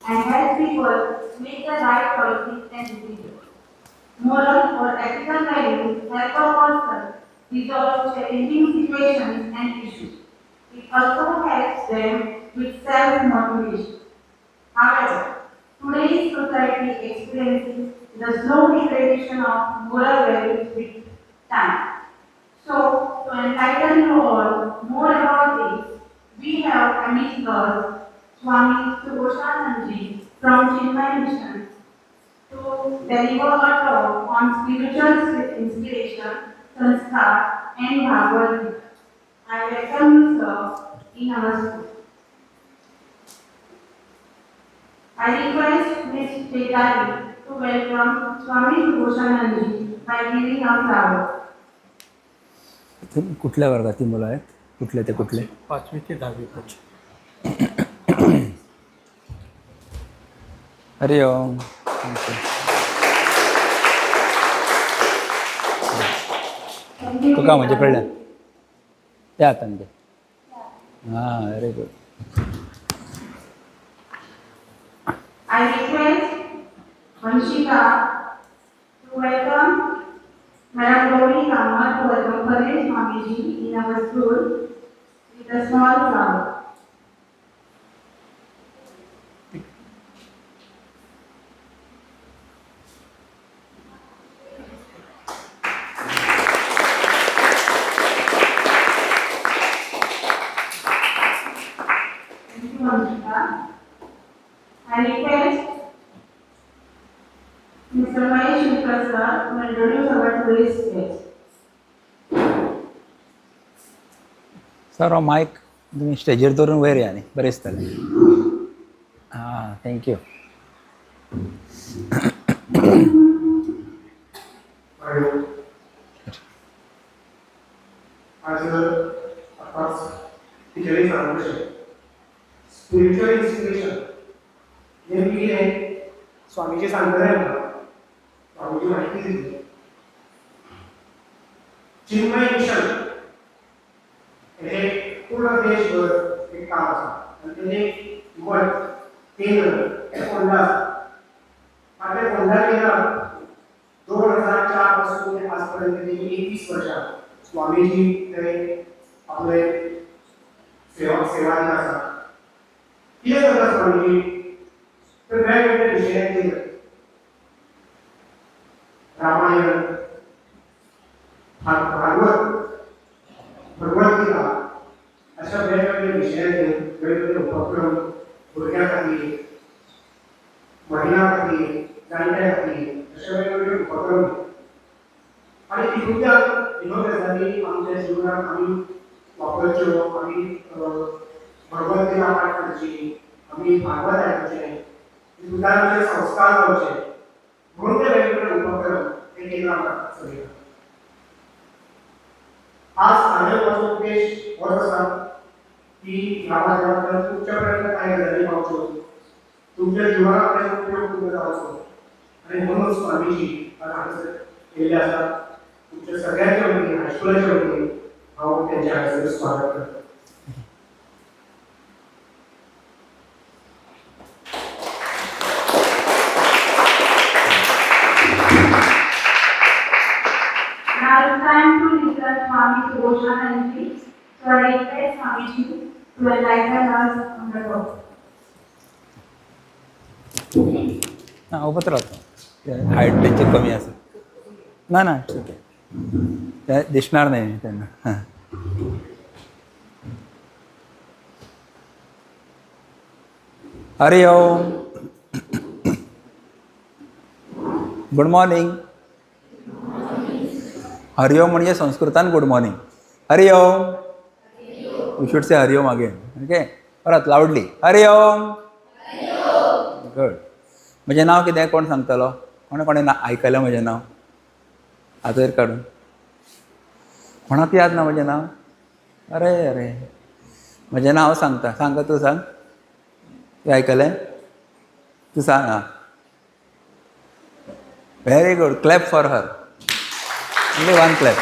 and help people make the right choices and decisions. Moral or ethical values help a person resolve challenging situations and issues. It also helps them with self-motivation. However, today's society experiences the slow degradation of moral values with time. So, to enlighten you all more about this, we have Amit Girls, Swami Subhoshananji from Chinmay Mission to deliver a talk on spiritual inspiration, sanskar, and Bhagavad Gita. I welcome you, sir, in our school. I request Ms. Chetari to welcome Swami Subhoshananji by giving a flower. कुठल्या वर्गातील मुलं आहेत? कुठले ते कुठले? 5वी ते 10वी पर्यंत. हरि ओम. तुका म्हणजे कळलं? त्या आता म्हणजे हां, very good. I request Vanshika to welcome Madam Gauri Kama to welcome Paresh Swamiji in our school with a small flower. Thank you, Vanshika. I request Mr. Mahesh Mitra sir to introduce our today's guest. Sir mic तुम्ही स्टेजर धरून वयर या न्ही बरें दिसतलें. हां, thank you. आज आताच टिचरीन सांगलें तशें स्पिरिच्युअल इन्स्पिरेशन नेमकी कितें स्वामीजी सांगताले आमकां. स्वामीजी म्हायती दिली. चिन्मय मिशन हे पूर्ण देशभर एक काम आसा आनी तेजें एक मठ केंद्र हें फोंडा आसा. आनी तें फोंडा केंद्राक 2004 पासून ते आज पर्यंत तेजी 21 वर्सां स्वामीजी थंय आपले सेवा दिता आसा. कितें करता स्वामीजी? तर वेगवेगळे विशयांचेर रामायण, भागवत, भगवद्गीता अशा वेगवेगळ्या विशयांचेर वेगवेगळे उपक्रम भुरग्यां खातीर, महिलां खातीर, जाणट्यां खातीर अशे वेगवेगळे उपक्रम. आनी तितूंतल्यान ह्यो गजाली आमच्या जिवनांत आमी वापरच्यो. आमी भगवद्गीता पाठ करची, आमी भागवत आयकचें, तितूंतल्यान आमचे संस्कार जावचे म्हणून ते वेगवेगळे उपक्रम हे केंद्र आमकां चलयता. आज हांवें म्हजो उद्देश होच आसा की ह्या माध्यमांतल्यान तुमच्या पर्यंत कांय गजाली पावच्यो, तुमच्या जिवनांत ताचो उपयोग तुमकां जावचो. आनी म्हणून स्वामीजी आज हांगासर येयल्ले आसा. तुमच्या सगळ्यांच्या वतीन, हायस्कुलाच्या वतीन हांव तेंचें हांगासर स्वागत करता. Now it's time to listen Swami Subhoshananji. So I request Swamiji to enlighten us on the talk. हां, उबंच राहतो. हायट त्यांची कमी असेल ना. ना ठीक आहे, त्या दिसणार नाही त्यांना. हां, हरि ओम. Good morning. हरि ओम म्हणजे संस्कृतान good morning. Hari Om. You should say Hari Om again. Okay, परत लावडली. हरि ओम. गुड. म्हजें नांव कितें? कोण सांगतलो? कोणें आयकलें म्हजें नांव? हातयर काडून. कोणाक याद ना म्हजें नांव? अरे अरे, म्हजें नांव सांगता. सांग तूं, सांग. तूं आयकलें? तूं सांग. हां, very good. Clap for her. Only one clap.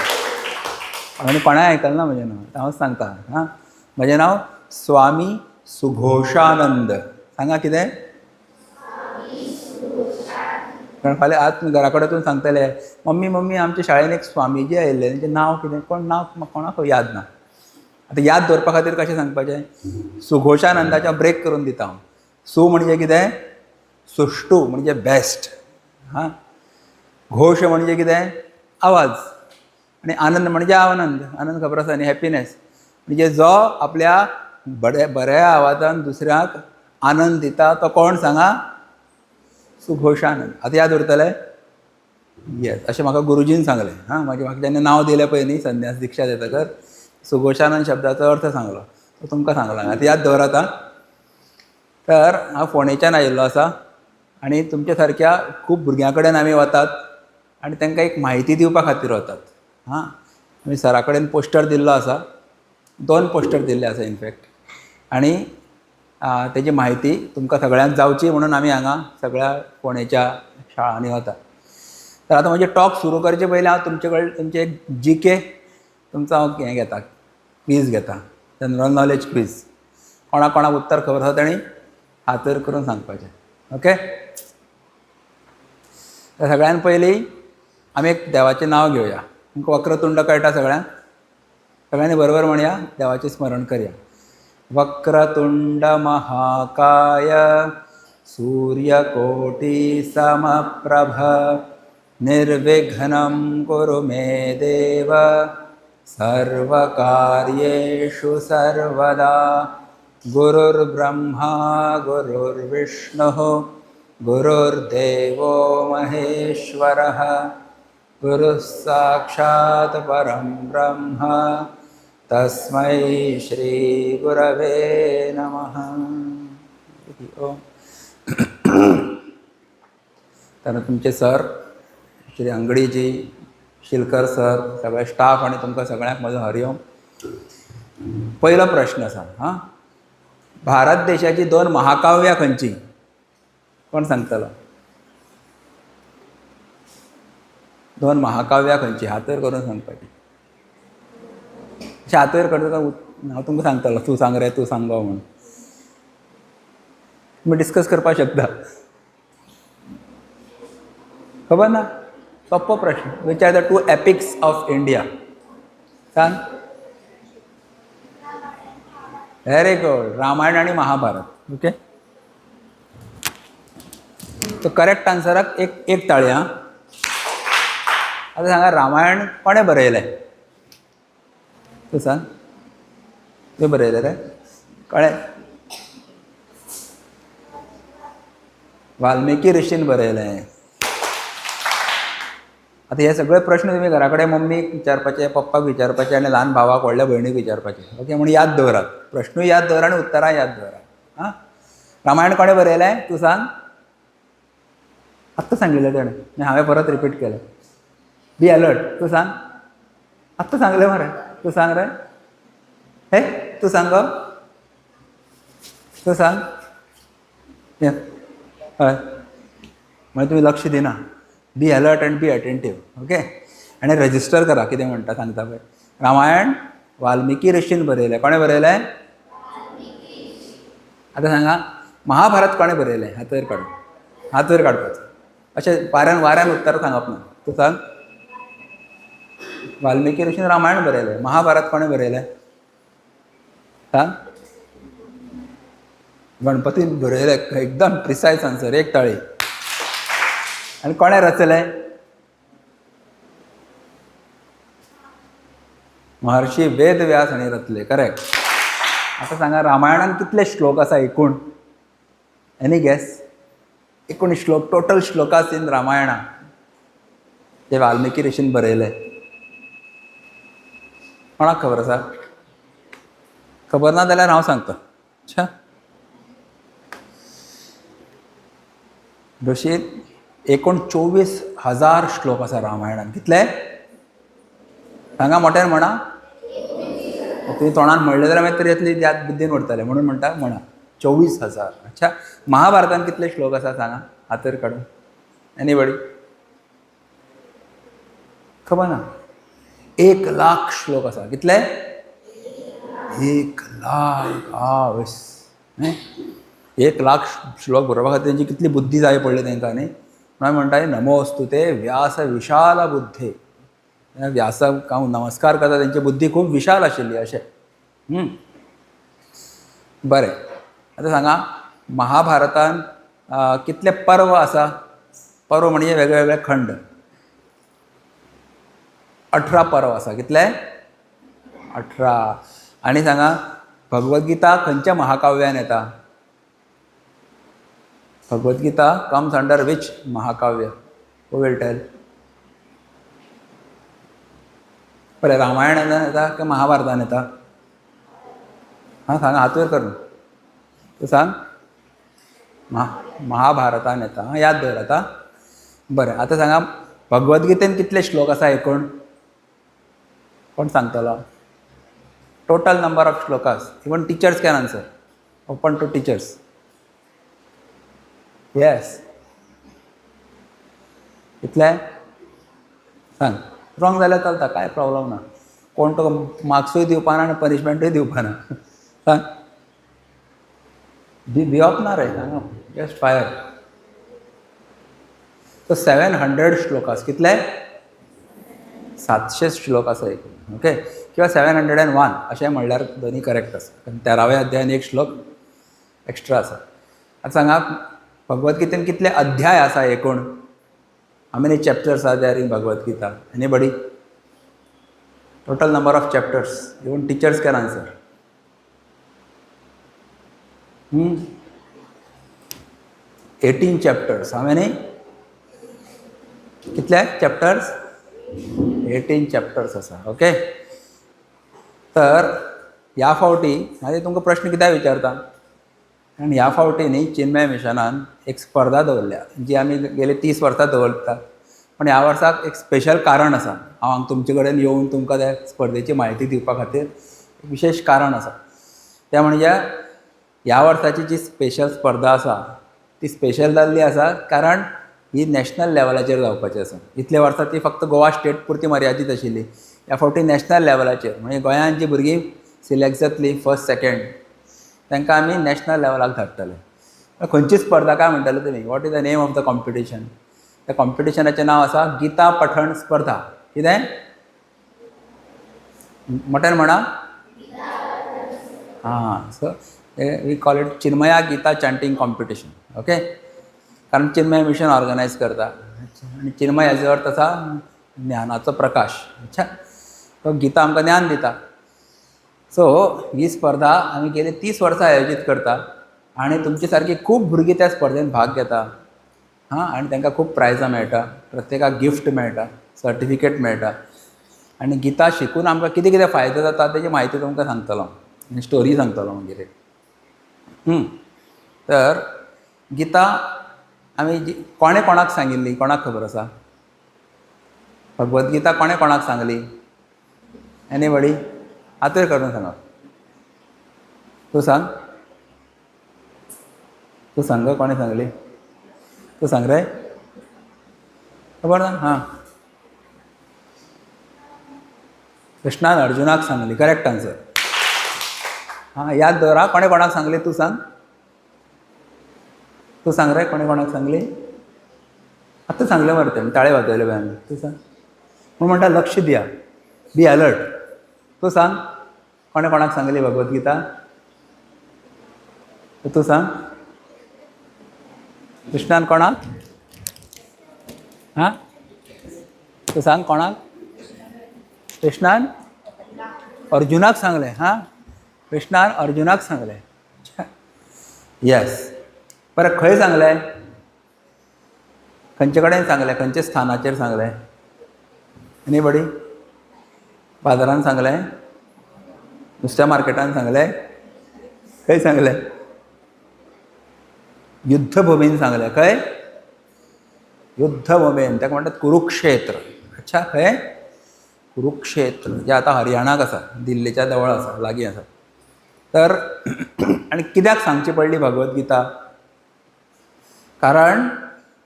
आनी कोणाय आयकलें ना म्हजें नांव. हांव सांगता. हां, म्हजें नांव स्वामी सुघोशानंद. सांगा कितें? कारण फाल्यां आज तुमी घरा कडेन सांगतले मम्मी मम्मी आमच्या शाळेन एक स्वामीजी आयिल्ले तेंचें नांव कितें कोण नांव म्हाका कोणाक याद ना. आतां याद दवरपा खातीर कशें सांगपाचें सुघोशानंदाच्या ब्रेक करून दिता हांव. सु म्हणजे कितें सुश्टू म्हणजे बेस्ट. हां घोश म्हणजे कितें आवाज आनी आनंद म्हणजे आनंद. आनंद खबर आसा न्ही हॅपिनेस म्हणजे जो आपल्या बऱ्या आवाजान दुसऱ्याक आनंद दिता तो कोण सांगा सुघोशानंद. आतां याद उरतलें येस अशें म्हाका गुरुजीन सांगलें. हां म्हाका जेन्ना नांव दिलें पळय न्ही संन्यास दिक्षा देतकर सुघोशानंद शब्दाचो अर्थ सांगलो तो तुमकां सांगलो. आतां याद दवरात आं. तर हांव फोंडेच्यान आयिल्लो आसा आनी तुमच्या सारक्या खूब भुरग्यां कडेन आमी वतात आनी तांकां एक म्हायती दिवपा खातीर वतात. हां आमी सरा कडेन पोस्टर दिल्लो आसा 2 पोस्टर दिल्ले आसा इनफॅक्ट आनी तेजी म्हायती तुमकां सगळ्यांक जावची म्हणून आमी हांगा सगळ्या फोंडेच्या शाळांनी वतात. तर आतां म्हजें टॉक सुरू करचे पयलीं हांव तुमचे कडेन तुमचे एक GK तुमचो हांव हें घेता क्वीज घेता जनरल नॉलेज क्वीज. कोणाक कोणाक उत्तर खबर आसा ताणी हात वयर करून सांगपाचें. ओके. तर सगळ्यान पयलीं आमी एक देवाचें नांव घेवया. तुमकां वक्रतुंड कळटा सगळ्यांक? सगळ्यांनी बरोबर म्हणया देवाचें स्मरण करया. वक्रतुंड महाकाय सूर्यकोटि समप्रभ निर्विघ्नं कुरु मे देव सर्वकार्येषु सर्वदा. गुरुर्ब्रह्मा गुरुर्विष्णुः गुरुर्देवो महेश्वरः गुरुः साक्षात् परं ब्रह्म तस्मै श्री गुरवे नमः. तर तुमचे सर श्री अंगडीजी शिलकर सर सगळे स्टाफ आनी तुमकां सगळ्यांक म्हजो हरिओम. पयलो प्रश्न आसा. हां भारत देशाची 2 महाकाव्यां खंयची कोण सांगतलो? 2 महाकाव्यां खंयची हात वयर करून सांगपाची. अशें हात वयर करता हांव तुमकां सांगतलो तूं सांग रे तूं सांग गो म्हणून. तुमी डिस्कस करपाक शकता. खबर ना सोप्पो प्रश्न. Which are the 2 epics of India? सांग. Very good. रामायण आनी महाभारत. ओके. तो करेक्ट आन्सराक एक ताळी. हां आतां सांगा रामायण कोणें बरयलें? तूं सांग. तुवें बरयलें रे? कळ्ळें? वाल्मिकी ऋषीन बरयलें. आतां हे सगळे प्रश्न तुमी घरा कडेन मम्मीक विचारपाचे पप्पाक विचारपाचे आनी ल्हान भावाक व्हडल्या भयणीक विचारपाचे. ओके म्हणून याद दवरात. प्रश्नूय याद दवरा आनी उत्तरां याद दवरा. हां रामायण कोणें बरयलें? तूं सांग. आत्तां सांगिल्लें ताणें हांवें परत रिपीट केलें. Be alert. तूं सांग. आत्तां सांगलें मरे. तूं सांग रे. हे तूं सांग गो. तूं सांग. हय म्हणजे तुमी लक्ष दिना. Be alert and be attentive. Okay. आनी रजिस्टर करा कितें म्हणटा सांगता पळय. रामायण वाल्मिकी ऋषीन बरयलें. कोणें बरयलें? आतां सांगा महाभारत कोणें बरयलें? हात वयर काडून. हात वयर काडपाचो. अशें वाऱ्यान उत्तर सांगप ना. तूं सांग. वाल्मिकी ऋषीन रामायण बरयलें. महाभारत कोणें बरयलें? सांग. गणपतीन बरयलें. एकदम प्रिसायज आन्सर. एक ताळी. आनी कोणें रचलें? महर्षी वेद व्यास हांणी रचलें. करेक्ट. आतां सांगा रामायणान कितले श्लोक आसा एकूण? Any gas? एकूण श्लोक टोटल श्लोकास इन रामायणा जे वाल्मिकी ऋषीन बरयले कोणाक खबर आसा? खबर ना जाल्यार हांव सांगता. अच्छा. ऋषीन एकूण 24,000 श्लोक आसा रामायणान. कितले? सांगा मोठ्यान म्हणा. तुमी तोंडान म्हणलें जाल्यार मागीर तरी येतली याद बुद्दीन उरतलें म्हणून म्हणटा म्हणा. 24,000. अच्छा. महाभारतान कितले श्लोक आसा सांगा हात वयर काडून. एनीबडी? खबर ना. 1,00,000 श्लोक आसा. कितले? 1,00,000. 1,00,000 श्लोक बरोवपा खातीर तेंची कितली बुद्धी जाय पडली तांकां न्ही. म्हणून म्हणटा नमोस्तु ते व्यास विशाल बुद्धे. व्यासाक हांव नमस्कार करता, तेंची बुद्धी खूब विशाल आशिल्ली अशें. बरें, आतां सांगा महाभारतान कितले पर्व आसा? पर्व म्हणजे वेगळे वेगळे खंड. 18 पर्व आसा. कितले? 18. आनी सांगा भगवद्गीता खंयच्या महाकाव्यान येता? भगवद्गीता कम्स अंडर विच महाकाव्य? Who will tell? बरें, रामायणान येता की महाभारतान येता? हां सांगा, हात वयर कर. तूं सांग. महाभारतान येता. हां, याद दवर आतां. बरें, आतां सांगा भगवद्गीतेन कितले श्लोक आसा एकूण? कोण सांगतलो? Total number of shlokas. Even teachers can answer. Open to teachers. Yes. कितले? सांग. रॉंग जाल्यार चलता, कांय प्रॉब्लम ना. कोण तुका मार्क्सूय दिवपाना आनी पनिशमेंटूय दिवपाना. सांग. बी ऑपना रे. सांग. Just fire. सो 700 श्लोकास. कितले? 700 श्लोक आसा एक. ओके, किंवा 701 अशें म्हणल्यार दोनी करेक्ट आसा. कारण 13व्या अध्यायान एक श्लोक एक्स्ट्रा आसा. आतां सांगा भगवद्गीतेन कितले अध्याय आसा एकूण? How many chapters are there in Bhagavad Gita? Anybody? Total number of chapters. Even teachers can answer. 18 chapters. How many? कितले चॅप्टर्स? 18 चॅप्टर्स आसा. ओके, तर ह्या फावटी हांवें तुमकां प्रश्न कित्याक विचारता? कारण ह्या फावटी न्ही चिन्मय मिशनान एक स्पर्धा दवरल्या, जी आमी गेले 30 वर्सां दवरता. पण ह्या वर्साक एक स्पेशल कारण आसा. हांव तुमचे कडेन येवन तुमकां त्या स्पर्धेची म्हायती दिवपा खातीर एक विशेष कारण आसा. तें म्हणजे ह्या वर्साची जी स्पेशल स्पर्धा आसा ती स्पेशल जाल्ली आसा कारण ही नॅशनल लेवलाचेर जावपाची आसा. इतले वर्सां ती फक्त गोवा स्टेट पुरती मर्यादीत आशिल्ली. ह्या फावटी नॅशनल लेवलाचेर, म्हणजे गोंयांत जी भुरगीं सिलेक्ट जातलीं फर्स्ट सेकंड, तांकां आमी नॅशनल लेवलाक धाडटले. खंयची स्पर्धा काय म्हणटले तुमी? What is the name of the competition? त्या कॉम्पिटिशनाचें नांव आसा गीता पठण स्पर्धा. कितें? मोठ्यान म्हणा. हां, so we call it Chinmaya Gita chanting competition. Okay, कारण चिन्मय मिशन ऑर्गनायज करता आनी चिन्मय हेजो अर्थ आसा ज्ञानाचो प्रकाश. अच्छा, तो गीता आमकां ज्ञान दिता. सो ही स्पर्धा आमी गेली 30 वर्सां आयोजीत करता आनी तुमची सारकी खूब भुरगीं त्या स्पर्धेंत भाग घेता. हां, आनी तांकां खूब प्रायजां मेळटा, प्रत्येकाक गिफ्ट मेळटा, सर्टिफिकेट मेळटा. आनी गीता शिकून आमकां कितें कितें फायदो जाता तेजी म्हायती तुमकां सांगतलो आनी स्टोरी सांगतलो मागीर. तर गीता आमी जी कोणें कोणाक सांगिल्ली, कोणाक खबर आसा? भगवद्गीता कोणें कोणाक सांगली? एनीबडी? हात वयर करून सांगा. तूं सांग. तूं सांग. कोणें सांगली? तूं सांग रे. खबर ना? हां, कृष्णान अर्जुनाक सांगली. Correct answer. हां, याद दवरा. कोणें कोणाक सांगली? तूं सांग. तूं सांग रे. कोणें कोणाक सांगली? आतां सांगलें मरे तें, ताळे वाजयले पळय आमी. तूं सांग. म्हूण म्हणटा लक्ष दिया, बी अलर्ट. तूं सांग. कोणें कोणाक सांगली भगवद्गीता? तूं सांग. कृष्णान कोणाक? हां, तूं सांग. कोणाक? कृष्णान अर्जुनाक सांगलें. हां, कृष्णान अर्जुनाक सांगलें. येस. बरें, खंय सांगलें? खंयचे कडेन सांगलें? खंयच्या स्थानाचेर सांगलें? एनीबडी? बाजारान सांगलें? नुस्त्या मार्केटान सांगलें? खंय सांगलें? युद्धभुमीन सांगलें. खंय? युद्धभुमीन. ताका म्हणटात कुरुक्षेत्र. अच्छा, खंय? कुरुक्षेत्र, जे आतां हरियाणाक आसा, दिल्लीच्या जवळ आसा, लागीं आसा. तर आनी कित्याक सांगची पडली भगवद्गीता? कारण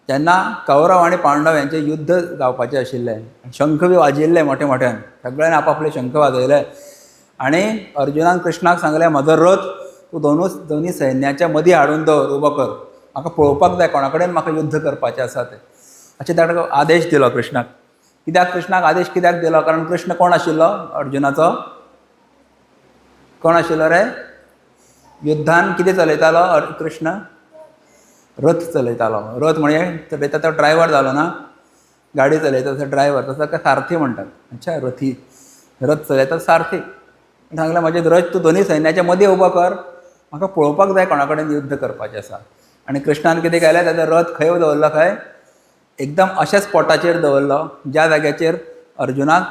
जेन्ना कौरव आनी पांडव यांचें युद्ध जावपाचें आशिल्लें, शंख बी वाजयल्ले मोठे मोठ्यान, सगळ्यांनी आपापले शंख वाजयले आनी अर्जुनान कृष्णाक सांगलें म्हजो रथ तूं दोनी सैन्याच्या मदीं हाडून दवर, उबो कर, म्हाका पळोवपाक जाय कोणा कडेन म्हाका युद्ध करपाचें आसा तें. अशें ताका आदेश दिलो कृष्णाक. कित्याक कृष्णाक आदेश कित्याक दिलो? कारण कृष्ण कोण आशिल्लो अर्जुनाचो? कोण आशिल्लो रे? युद्धान कितें चलयतालो कृष्ण? रथ चलयतालो. रथ म्हणजे चलयता तो ड्रायव्हर जालो ना, गाडी चलयता तसो ड्रायव्हर, तसो ताका सारथी म्हणटात. अच्छा, रथी, रथ चलयता सारथी. सांगलें म्हजें रथ तूं दोनी सैन्याच्या मदीं उबो कर, म्हाका पळोवपाक जाय कोणा कडेन युद्ध करपाचें आसा. आनी कृष्णान कितें केलें, ताचो रथ खंय दवरलो? खंय एकदम अशा स्पॉटाचेर दवरलो ज्या जाग्याचेर अर्जुनाक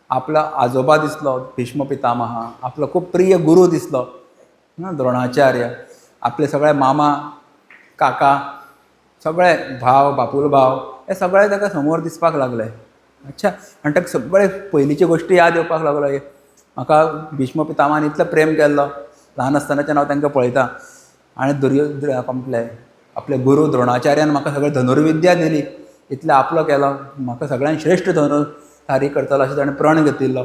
आपलो आजोबा दिसलो, भीष्म पितामह, आपलो खूब प्रिय गुरू दिसलो, द्रोणाचार्य, आपले सगळे मामा, काका, सगळे भाव, बापूल भाव, हे सगळे ताका समोर दिसपाक लागले. अच्छा, आनी ताका सगळे पयलींच्यो गोश्टी याद येवपाक लागलो. म्हाका भीष्म पितामहान इतलो प्रेम केल्लो, ल्हान आसतनाच्यान हांव तांकां पळयतां. आनी आपले गुरू द्रोणाचार्यान म्हाका सगळें धनुर्विद्या दिली, इतलें आपलो केलो, म्हाका सगळ्यांत श्रेश्ठ धनुर्धारी करतलो अशें ताणें प्रण घेतिल्लो.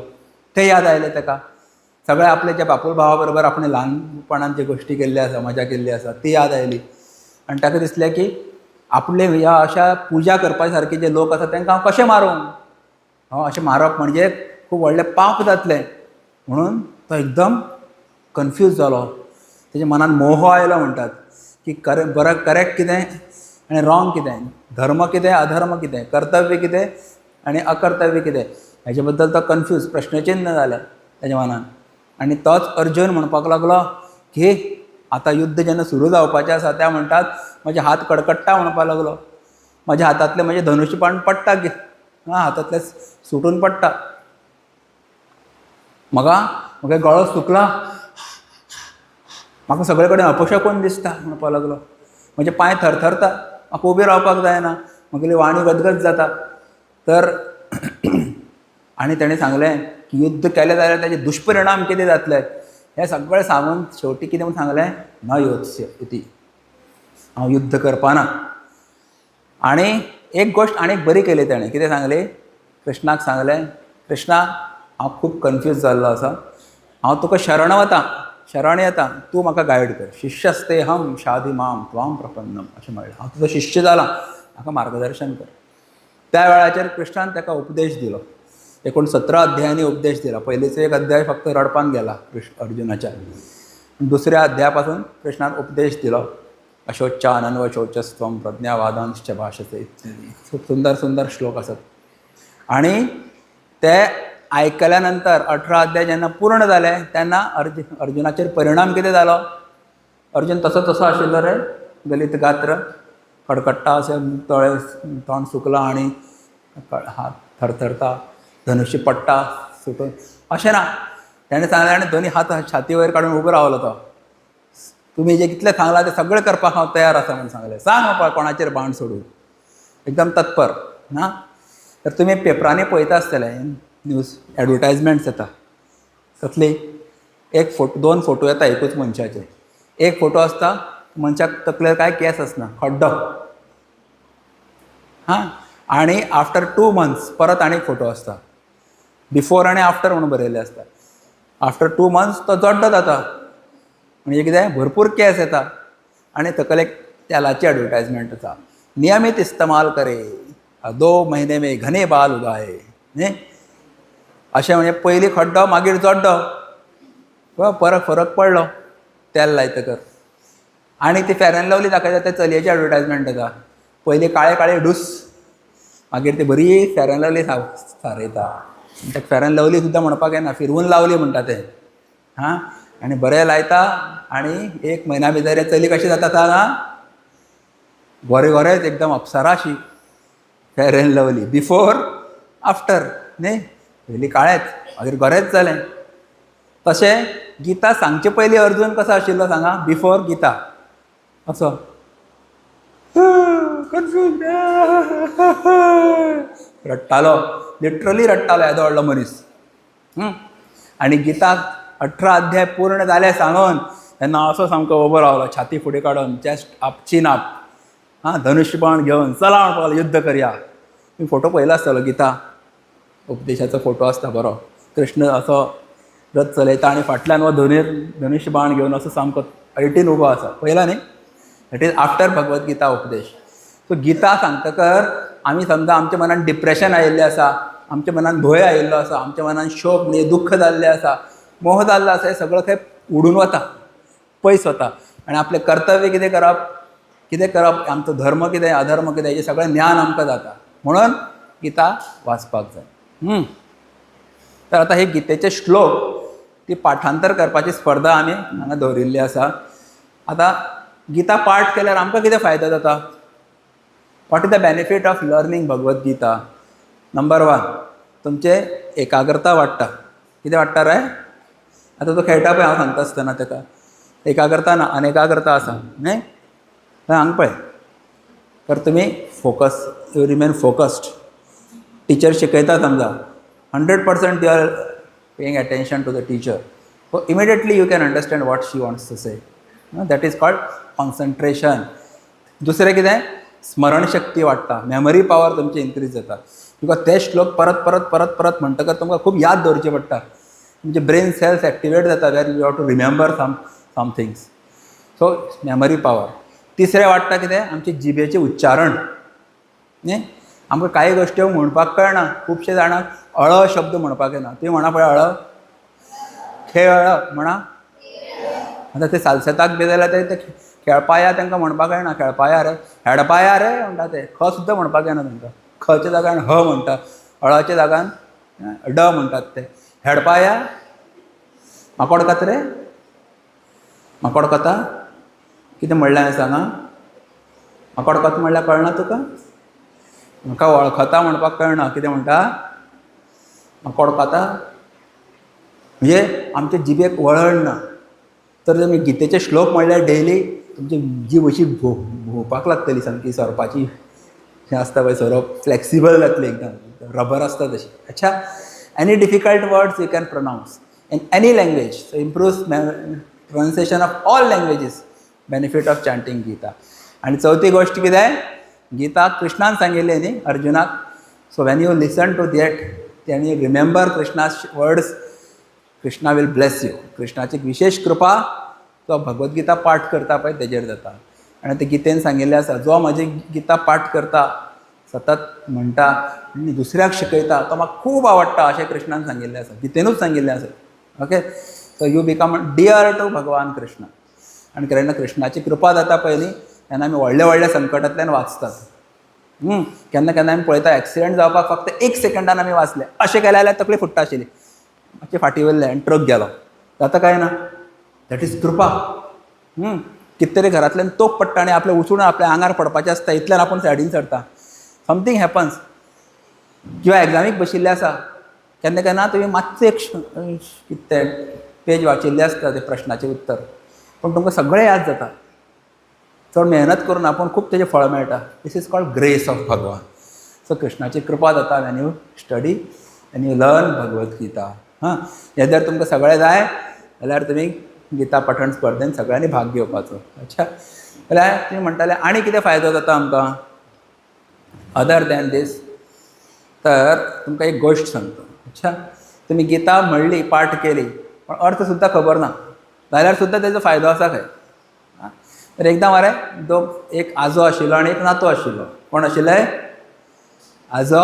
ते याद आयले ताका. सगळे आपले जे बापूल भावा बरोबर आपणे ल्हानपणांत जे गोश्टी केल्ल्यो आसा, मजा केल्ली आसा, ती याद आयली. आनी ताका दिसलें की आपले ह्या अशा पुजा करपा सारके जे लोक आसा तांकां हांव कशें मारूं? अशें मारप म्हणजे खूब व्हडलें पाप जातलें. म्हणून तो एकदम कन्फ्यूज जालो. तेज्या मनान मोह आयलो म्हणटात की करेक्ट कितें आनी रॉंग कितें, धर्म कितें, अधर्म कितें, कर्तव्य कितें आनी अकर्तव्य कितें, हेजे बद्दल तो कन्फ्यूज, प्रश्नचिन्ह जालें तेज्या मनान. आनी तोच अर्जुन म्हणपाक लागलो की आतां युद्ध जेन्ना सुरू जावपाचें आसा त्या म्हणटात म्हजे हात कडकडटा म्हणपाक लागलो. म्हज्या हातांतलें म्हजें धनुश्यबाण पडटा, हातांतलें सुटून पडटा. म्हाका गळो सुकला, म्हाका सगळे कडेन अपशकून दिसता म्हणपाक लागलो. म्हजे पांय थरथरता, म्हाका उबें रावपाक जायना, म्हगेली वाणी गजगज जाता. तर आनी ताणें सांगलें की युद्ध केलें जाल्यार ताजे दुश्परिणाम कितें जातले हें सगळें सांगून शेवटी कितें म्हूण सांगलें, न योत्स्य इति, हांव युद्ध करपाना. आनी एक गोश्ट आनीक बरी केली ताणें. कितें सांगली? कृष्णाक सांगलें, कृष्णा हांव खूब कन्फ्यूज जाल्लो आसा, हांव तुका शरण वतां, शरण येता, तूं म्हाका गायड कर. शिष्यस्तेहम शाधी माम त्वाम प्रपन्नम अशें म्हणलें. हांव तुजो शिष्य जालां, म्हाका मार्गदर्शन कर. त्या वेळाचेर कृष्णान ताका उपदेश दिलो. एकूण 17 अध्यायांनी उपदेश दिला. पयलींचो एक अध्याय फक्त रडपान गेला अर्जुनाच्या. दुसऱ्या अध्याया पासून कृष्णान उपदेश दिलो. अशोचानन्व शोचस्त्वम प्रज्ञावादांश्च भाषते इत्यादी. खूब सुंदर सुंदर श्लोक आसात. आनी ते आयकल्या नंतर 18 अध्याय जेन्ना पूर्ण जाले तेन्ना अर्जुनाचेर परिणाम कितें जालो? अर्जुन तसो आशिल्लो रे, गलीत गात्र, कडकडटा अशें, तोंड सुकलां आनी हात थरथरता, धनुश्य पडटा सुटून, अशें ना. ताणें सांगलें आनी दोनी हात छाती वयर काडून उबो रावलो तो. तुमी जे कितलें सांगलां तें सगळें करपाक हांव तयार आसा म्हूण सांगलें. सांग म्हाका कोणाचेर बाण सोडूं. एकदम तत्पर ना. तर तुमी पेपरांनी पळयता आसतले, न्यूज एडवर्टायजमेंट्स येता, तसली एक फोटो, 2 फोटो येता एकूच मनशाचे. एक फोटो आसता, मनशाक तकलेर कांय केस आसना, खड्डो, आनी आफ्टर 2 months परत आनी एक फोटो आसता, बिफोर आनी आफ्टर म्हणून बरयल्लें आसता. आफ्टर 2 months तो जड्डो जाता, म्हणजे कितें, भरपूर केस येता आनी तकलेर एक तेलाची एडवर्टायजमेंट आसा, नियमित इस्तेमाल करे, 2 महीने में घने बाल उगाए न्ही. अशें म्हणजे पयलीं खड्डो मागीर जड्डो, फरक पडलो तेल लायतकर. आनी ती फेर अँड लवली दाखयता ते चलयेची एडवर्टायजमेंट येता. पयलीं काळे काळे डूस, मागीर ती बरी फेर अँड लवली सारयता. ताका फेर अँड लवली सुद्दां म्हणपाक येना, फिरवून लावली म्हणटा ते. आनी बरें लायता आनी 1 म्हयन्या भितर हे चली कशी जाता सांग, गोरेच एकदम अप्सराशी फेर अँड लवली. बिफोर आफ्टर न्ही, पयलीं काळेच मागीर गोरेच जालें. तशें गीता सांगचे पयलीं अर्जून कसो आशिल्लो सांगा, बिफोर गीता असो कन्फ्यूज रडटालो, लिटरली रडटालो येदो व्हडलो मनीस. आनी गीता 18 अध्याय पूर्ण जाले सांगून तेन्ना असो सामको उबो रावलो, छाती फुडें काडून, चॅस्ट आप, चीन आप, धनुश्यबाण घेवन चला म्हणपाक लागलो, युद्ध करया. तुमी फोटो पयलो आसतलो, गीता उपदेशाचो फोटो आसता बरो. कृष्ण असो रथ चलयता आनी फाटल्यान हो धनुश्यबाण घेवन असो सामको ऐटीन उबो आसा, पयला न्ही. That is after Bhagavad Gita उपदेश. सो गीता सांगतकर आमी समजा आमच्या मनान डिप्रेशन आयिल्लें आसा, आमच्या मनान भंय आयिल्लो आसा, आमच्या मनान शोक म्हणजे दुख्ख जाल्लें आसा, मोह जाल्लो आसा, हें सगळं खंय उडून वता, पयस वता. आनी आपलें कर्तव्य कितें करप, आमचो धर्म कितें, अधर्म कितें, हेजें सगळें ज्ञान आमकां जाता. म्हणून गीता वाचपाक जाय. तर आतां हे गितेचे श्लोक ती पाठांतर करपाची स्पर्धा आमी हांगा दवरिल्ली आसा. आतां गीता पाठ केल्यार आमकां कितें फायदो जाता? What is the benefit of learning Bhagavad Gita? Number 1, तुमचे एकाग्रता वाडटा. कितें वाडटा रे? आतां तो खेळटा पळय, हांव सांगता आसतना ताका एकाग्रता ना, अनेकाग्रता आसा न्हय. हांगा पळय, तर तुमी focus, you remain focused. Teacher शिकयता समजा, 100% you are paying attention to the teacher. So immediately you can understand what she wants to say. That is called concentration. दुसरें कितें? स्मरणशक्ती वाडटा, मेमरी पावर तुमची इन्क्रीज जाता. बिकॉज ते श्लोक परत परत परत परत म्हणटकच तुमकां खूब याद दवरचें पडटा. तुमचे ब्रेन सेल्स एक्टिवेट जाता, where you have to remember some things. So memory power. तिसरें वाडटा कितें? आमचे जिबेचें उच्चारण. न्ही, आमकां कांय गोश्टी म्हणपाक कळना. खुबशे जाणांक अळ शब्द म्हणपाक येना. तुवें म्हणा पळय अळ, खेळ म्हणा. आतां ते सालसेताक बी जाल्यार ते खेळपाया तांकां म्हणपाक कळना. खेळपाया रे, हेडपाया रे म्हणटा ते. ख सुद्दां म्हणपाक येना तांकां. खच्या जाग्यार ह म्हणटा, अळाच्या जाग्यार ड म्हणटात ते. हेडपाया. माकोड कात्रे, माकोड कथा कितें म्हणलें हांवें सांगा? माकोड कथा म्हणल्यार कळना तुका? म्हाका वळखता म्हणपाक कळना. कितें म्हणटा? माकोड कथा. म्हणजे आमच्या जिबेक वळण ना. तर तुमी गितेचे श्लोक म्हणल्यार डेली तुमची जीब अशी भोंवपाक लागतली, सामकी सरपाची. हें आसता पळय सरप, फ्लेक्सिबल जातली एकदम, रबर आसता तशी. अच्छा, any difficult words you can pronounce in any language. So improves pronunciation of all languages. Benefit of chanting Gita. आनी चवथी गोश्ट कितें? गीता कृष्णान सांगिल्ली न्ही अर्जुनाक. So when you listen to that and you remember Krishna's words, Krishna will bless you. कृष्णाची विशेष कृपा तो भगवद्गीता पाठ करता पळय तेजेर जाता. आनी ते गितेन सांगिल्लें आसा, जो म्हाजी गीता पाठ करता, सतत म्हणटा आनी दुसऱ्याक शिकयता, तो म्हाका खूब आवडटा अशें कृष्णान सांगिल्लें आसा. गितेनूच सांगिल्लें आसा. Okay, so you become dear to Bhagwan Krishna. आनी केन्ना कृष्णाची कृपा जाता पळय न्ही, तेन्ना आमी व्हडल्या व्हडल्या संकटांतल्यान वाचतात. केन्ना केन्ना आमी पळयता एक्सिडेंट जावपाक फक्त 1 सेकंडान आमी वाचले. अशें केलें जाल्यार तकली फुट्टा आशिल्ली, मातशें फाटी वयल्लें आनी ट्रक गेलो. जाता काय ना? दॅट इज कृपा. कितें तरी घरांतल्यान तोप पडटा आनी आपलें उचलून आपल्या आंगार पडपाचें आसता, इतल्यान आपूण सायडीन सरता. Something happens. किंवा एग्जामीक बशिल्ले आसा, केन्ना केन्ना तुवें मातशें एक कितें तें पेज वाचिल्लें आसता तें प्रश्नाचें उत्तर, पूण तुमकां सगळें याद जाता. चड मेहनत करून आपूण खूब तेजें फळ मेळटा. This is called grace of Bhagwan. So कृष्णाची कृपा जाता when you study and you learn Bhagavad Gita. हे जर तुमकां सगळें जाय जाल्यार तुमी गीता पठण स्पर्धेंत सगळ्यांनी भाग घेवपाचो. अच्छा, जाल्यार तुमी म्हणटाले आनी कितें फायदो जाता आमकां अदर दॅन दीस? तर तुमकां एक गोश्ट सांगता. अच्छा, तुमी गीता म्हणली, पाठ केली, पण अर्थ सुद्दां खबर ना जाल्यार सुद्दां तेजो फायदो आसा खंय? तर एकदां मरे एक आजो आशिल्लो आनी एक नातू आशिल्लो. कोण आशिल्ले? आजो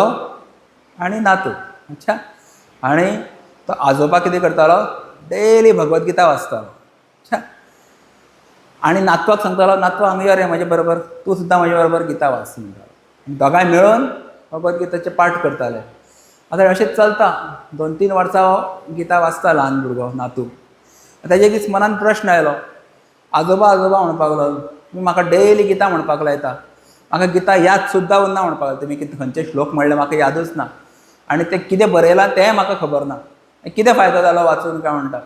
आनी नातू. अच्छा, आनी तो आजोबा कितें करतालो? डेली भगवद्गीता वाचतालो. अच्छा, आनी नातवाक सांगतालो, नातवा हांगा यो रे म्हाजे बरोबर, तूं सुद्दां म्हाजे बरोबर गीता वाच म्हणटालो. दोगांय मेळून भगवद्गीताचे पाठ करताले. आतां अशेंच चलता. 2-3 वर्सां हो गीता वाचता ल्हान भुरगो नातू. ताजे एक दीस मनान प्रश्न आयलो. आजोबा आजोबा म्हणपाक लागलो, तुमी म्हाका डेली गीता म्हणपाक लायता, म्हाका गीता याद सुद्दां उरना म्हणपाक लागलो. तुमी कितें खंयचे श्लोक म्हणले म्हाका यादूच ना, आनी तें कितें बरयलां तें म्हाका खबर ना. कितें फायदो जालो वाचून काय म्हणटा.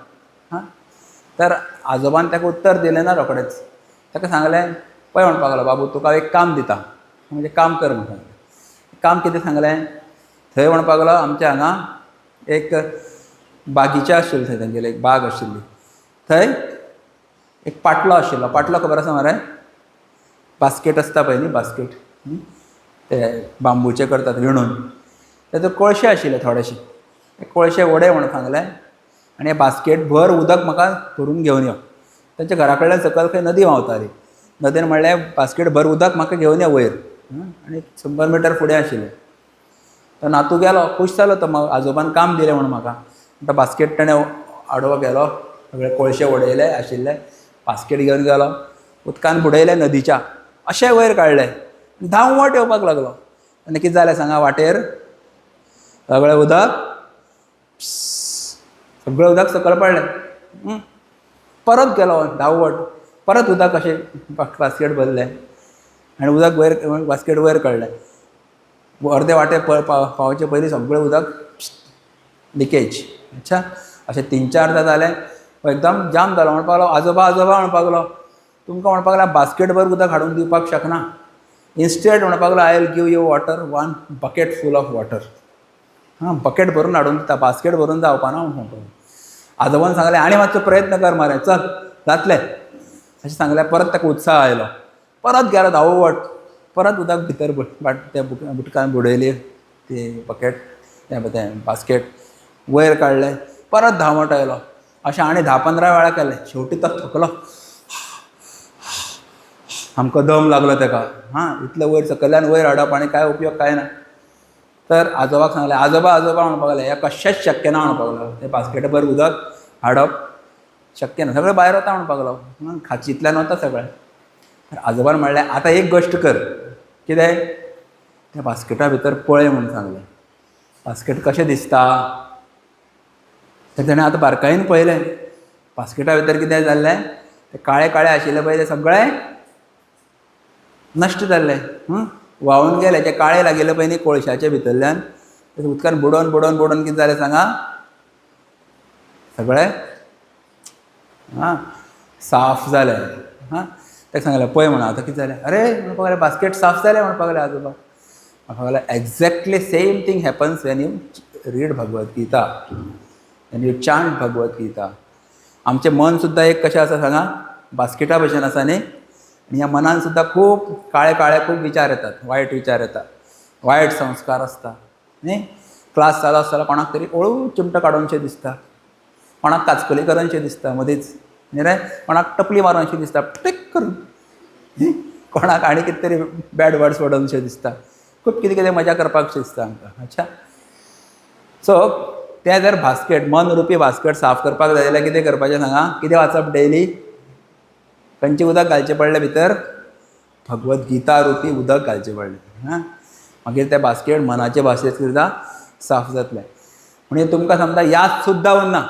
तर आजोबान ताका उत्तर दिलें ना रोखडेंच. ताका सांगलें, पळय म्हणपाक लागलो, बाबू तुका एक काम दिता, म्हणजे काम कर म्हणटा. काम कितें सांगलें? थंय म्हणपाक लागलो, आमच्या हांगा एक बागिचा आशिल्लो, थंय तांगेली एक बाग आशिल्ली. थंय एक पाटलो आशिल्लो. पाटलो खबर आसा मरे? बास्केट आसता पळय न्ही, बास्केट ते बांबूचे करतात विणून. तेतूंत कळशे आशिल्ले थोडेशे. कळशे वडे म्हणून सांगलें आनी हे बास्केट भर उदक म्हाका भरून घेवन यो. तांच्या घरा कडल्यान सकयल खंय नदी व्हांवताली. नदीन म्हणलें बास्केट भर उदक म्हाका घेवन यो वयर. आनी 100 मिटर फुडें आशिल्लें. तो नातू गेलो, खूश जालो तो. मग आजोबान काम दिलें म्हणून म्हाका. तो बास्केट ताणें हाडूंक गेलो, सगळे कोळशे उडयले आशिल्ले, बास्केट घेवन गेलो, उदकान बुडयले नदीच्या, अशें वयर काडले, धांवत येवपाक लागलो. आनी कितें जालें सांगा वाटेर? सगळें उदक सकयल पडलें. परत गेलो धांवत, परत उदक अशें बास्केट भरलें आनी उदक वयर बास्केट वयर काडलें. अर्दे वाटे पावचे पयलीं सगळें उदक लिकेज. अच्छा, अशें 3-4दां जालें. एकदम जाम जालो. म्हणपाक लागलो आजोबा आजोबा म्हणपाक लागलो. तुमकां म्हणपाक लागलो बास्केटभर उदक हाडून दिवपाक शकना. इन्स्टेड म्हणपाक लागलो I will give you water 1 bucket full of water. Bucket भरून हाडून दिता, बास्केट भरून जावपाना म्हणून म्हणपाक. आजोबान सांगलें आनी मातसो प्रयत्न कर मरे, चल जातलें अशें सांगलें. परत ताका उत्साह आयलो. परत गेलो धांवत, परत उदक भितर त्या बुडकान बुडयली ती बकेट, तें बास्केट वयर काडलें. परत धांवत आयलो. अशें आनी 10-15 वेळा केलें. शेवटी तो थकलो. आमकां दम लागलो ताका. इतलें वयर सकयल्यान वयर हाडप आनी कांय उपयोग कांय ना. तर आजोबाक सांगलें आजोबा आजोबा म्हणपाक लागलें हें कशेंच शक्य ना म्हणपाक लागलो. तें बास्केटभर उदक हाडप शक्य ना, सगळें भायर वता म्हणपाक लागलो. खाचींतल्यान वता सगळें. तर आजोबान म्हणलें आतां एक गोश्ट कर. कितें? त्या बास्केटा भितर पळय म्हणून सांगलें. बास्केट कशें दिसता? तर ताणें आतां बारकायेन पळयलें. बास्केटा भितर कितें जाल्लें? तें काळें काळें आशिल्लें पळय तें सगळें नश्ट जाल्लें. व्हांवून गेलें. तें काळें लागिल्लें पळय न्ही कोळशाच्या भितरल्यान, तें उदकान बुडोवन बुडोवन बुडोवन कितें जालें सांगा? सगळें साफ जालें. ताका सांगलें पळय म्हणून आतां कितें जालें? अरे म्हणपाक लागलें बास्केट साफ जालें म्हणपाक लागलें आजोबा. म्हाका लागलें exactly same thing happens when you read Bhagavad Gita, when you chant Bhagavad Gita. आमचें मन सुद्दां एक कशें आसा सांगा? बास्केटा भशेन आसा न्ही. आनी ह्या मनान सुद्दां खूब काळे काळे खूब विचार येतात, वायट विचार येतात, वायट संस्कार आसता न्ही. क्लास चालू आसतना कोणाक तरी ओळू चिमटो काडूनशें दिसता, कोणाक काचकली करूनशें दिसता मदींच न्ही रे, कोणाक टपली मारूनशें दिसता टिक करून, कोणाक आनी कितें तरी बॅड वर्ड्स वडोवनशें दिसता. खूब कितें कितें मजा करपाक दिसता आमकां. अच्छा, सो तें जर बास्केट मन रुपी बास्केट साफ करपाक जाय जाल्यार कितें करपाचें सांगा? कितें वाचप डेली? खंयचें उदक घालचें पडलें भितर? भगवत गीता रुपी उदक घालचें पडलें. मागीर तें बास्केट मनाचे भाशेन सुद्दां साफ जातलें. म्हणजे तुमकां समजा याद सुद्दां उरना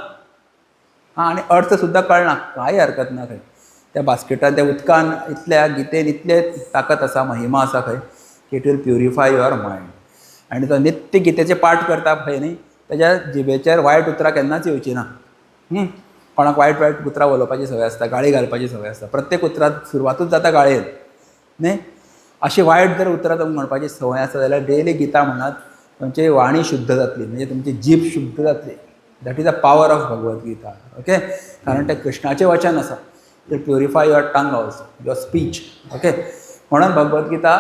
आनी अर्थ सुद्दां कळना, कांय हरकत ना. खंय त्या बास्केटान त्या उदकान इतल्या गितेन इतले ताकद आसा, महिमा आसा खंय की it will purify your mind. आनी तो नित्य गितेचे पाठ करता पळय न्ही, तेज्या जिबेचेर वायट उतरां केन्नाच येवची ना. कोणाक वायट वायट उतरां उलोवपाची संवय आसता, गाळी घालपाची संवय आसता. प्रत्येक उतरांत सुरवातूच जाता गाळयेन न्ही. अशी वायट जर उतरां तुमकां म्हणपाची संवय आसा जाल्यार डेली गीता म्हणात, तुमची वाणी शुद्ध जातली, म्हणजे तुमची जीब शुद्ध जातली. That is the power of Bhagavad Gita. Okay, कारण तें कृष्णाचें वचन आसा. ते purify your tongue also, your speech. Okay, म्हणून भगवत गीता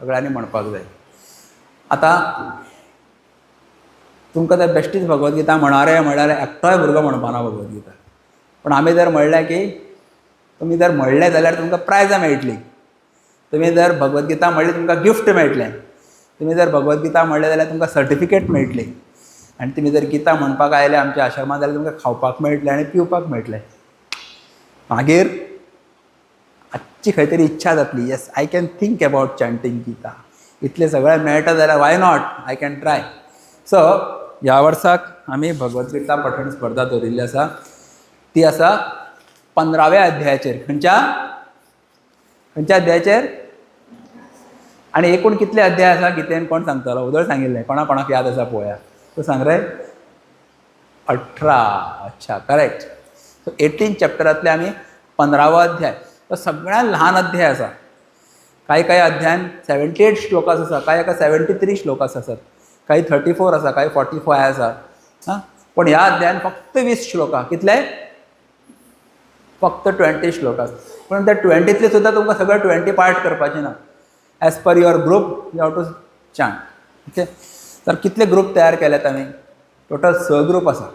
सगळ्यांनी म्हणपाक जाय. आतां तुमकां तर बेश्टीच भगवत गीता म्हणणारे म्हणल्यार एकटोय भुरगो म्हणपाना भगवत गीता. पण आमी जर म्हणलें की तुमी जर म्हणलें जाल्यार तुमकां प्रायजां मेळटलीं. तुमी जर भगवत गीता म्हणली तुमकां गिफ्ट मेळटलें. तुमी जर भगवत गीता म्हणलें जाल्यार तुमकां सर्टिफिकेट मेळटली. आनी तुमी जर गीता म्हणपाक आयले आमच्या आश्रमांत जाल्यार तुमकां खावपाक मेळटलें आनी पिवपाक मेळटलें. मागीर आजची खंय तरी इच्छा जातली, yes I can think about chanting Gita. इतलें सगळें मेळटा जाल्यार why not, I can try. So ह्या वर्साक आमी भगवत गीता पठण स्पर्धा दवरिल्ली आसा. ती आसा 15व्या अध्यायाचेर. खंयच्या अध्यायाचेर? आनी एकूण कितले अध्याय आसा गीतेन कोण सांगतलो? उदळ सांगिल्लें. कोणा कोणाक याद आसा पळोवया. तूं सांग रे. 18. अच्छा, करेक्ट. सो 18 चॅप्टरांतले आमी 15वो अध्याय. तो सगळ्यांत ल्हान अध्याय आसा. काही अध्यायान 78 श्लोकास आसा, काही एका 73 श्लोकास आसात, काही 34 आसा, काही 45 आसा. पण ह्या अध्यायान फक्त 20 श्लोकां. कितले? फक्त 20 श्लोकास. पण त्या 20तले सुद्दां तुमकां सगळे 20 पार्ट करपाचे ना. As per your group you have to chant. Okay, तर कितले ग्रूप तयार केल्यात आमी? टोटल 6 ग्रूप आसा.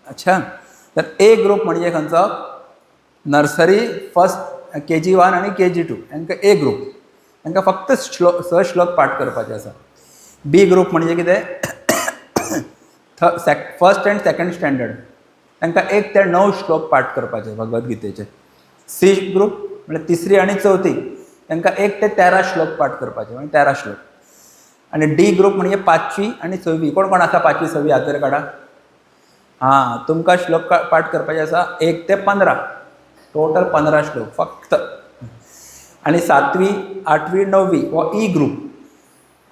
अच्छा, तर ए ग्रूप म्हणजे खंयचो? नर्सरी, फर्स्ट KG1 आनी KG2 हांकां ए ग्रूप. तांकां फक्त श्लोक पाठ करपाचे आसा. बी ग्रूप म्हणजे कितें फर्स्ट एंड सेकंड स्टँडर्ड तांकां 1 ते 9 श्लोक पाठ करपाचे भगवद्गीतेचे. सी ग्रूप म्हणजे तिसरी आणि चवथी तांकां 1 ते 13 श्लोक पाठ करपाचे म्हणजे 13 श्लोक. आणि डी ग्रूप म्हणजे 5वी आणि 6वी. कोण कोण आसा 5वी 6वी हातेर काडा. हां, तुमकां श्लोक पाठ करपाचे आसा 1 ते 15, टोटल 15 श्लोक फक्त. आणि 7वी 8वी 9वी हो ई ग्रूप.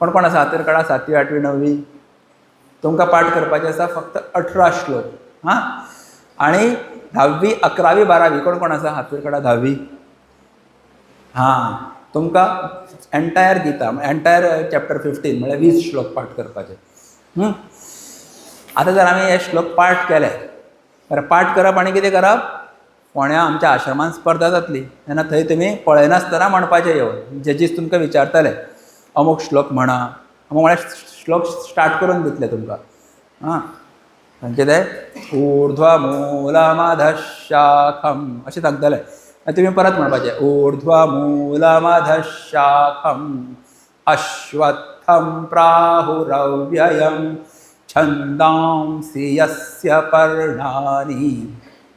कोण कोण आसा हातेर काडा 7वी 8वी 9वी. तुमकां पाठ करपाचे आसा फक्त 18 श्लोक. हां, आणि 10वी 11वी 12वी कोण कोण आसा हातेर काडा 10वी. हां, तुमकां एंटायर गीता एंटायर चॅप्टर 15 म्हळ्यार 20 श्लोक पाठ करपाचे. आतां जर आमी हे श्लोक पाठ केले जाल्यार पाठ करप आनी कितें करप, फोंड्या आमच्या आश्रमांत स्पर्धा जातली तेन्ना थंय तुमी पळयनासतना म्हणपाचें येवन. जजीस तुमकां विचारतले अमूक श्लोक म्हणा, अमूक म्हळ्यार श्लोक स्टार्ट करून दितले तुमकां. हां, म्हणजे ते ऊर्ध्वमूलमधः शाखम् अशें सांगतले. तुमी परत म्हणपाचें ऊर्ध्वमूलमधः शाखम् अश्वत्थं प्राहुरव्ययम् छन्दांसि यस्य पर्णानि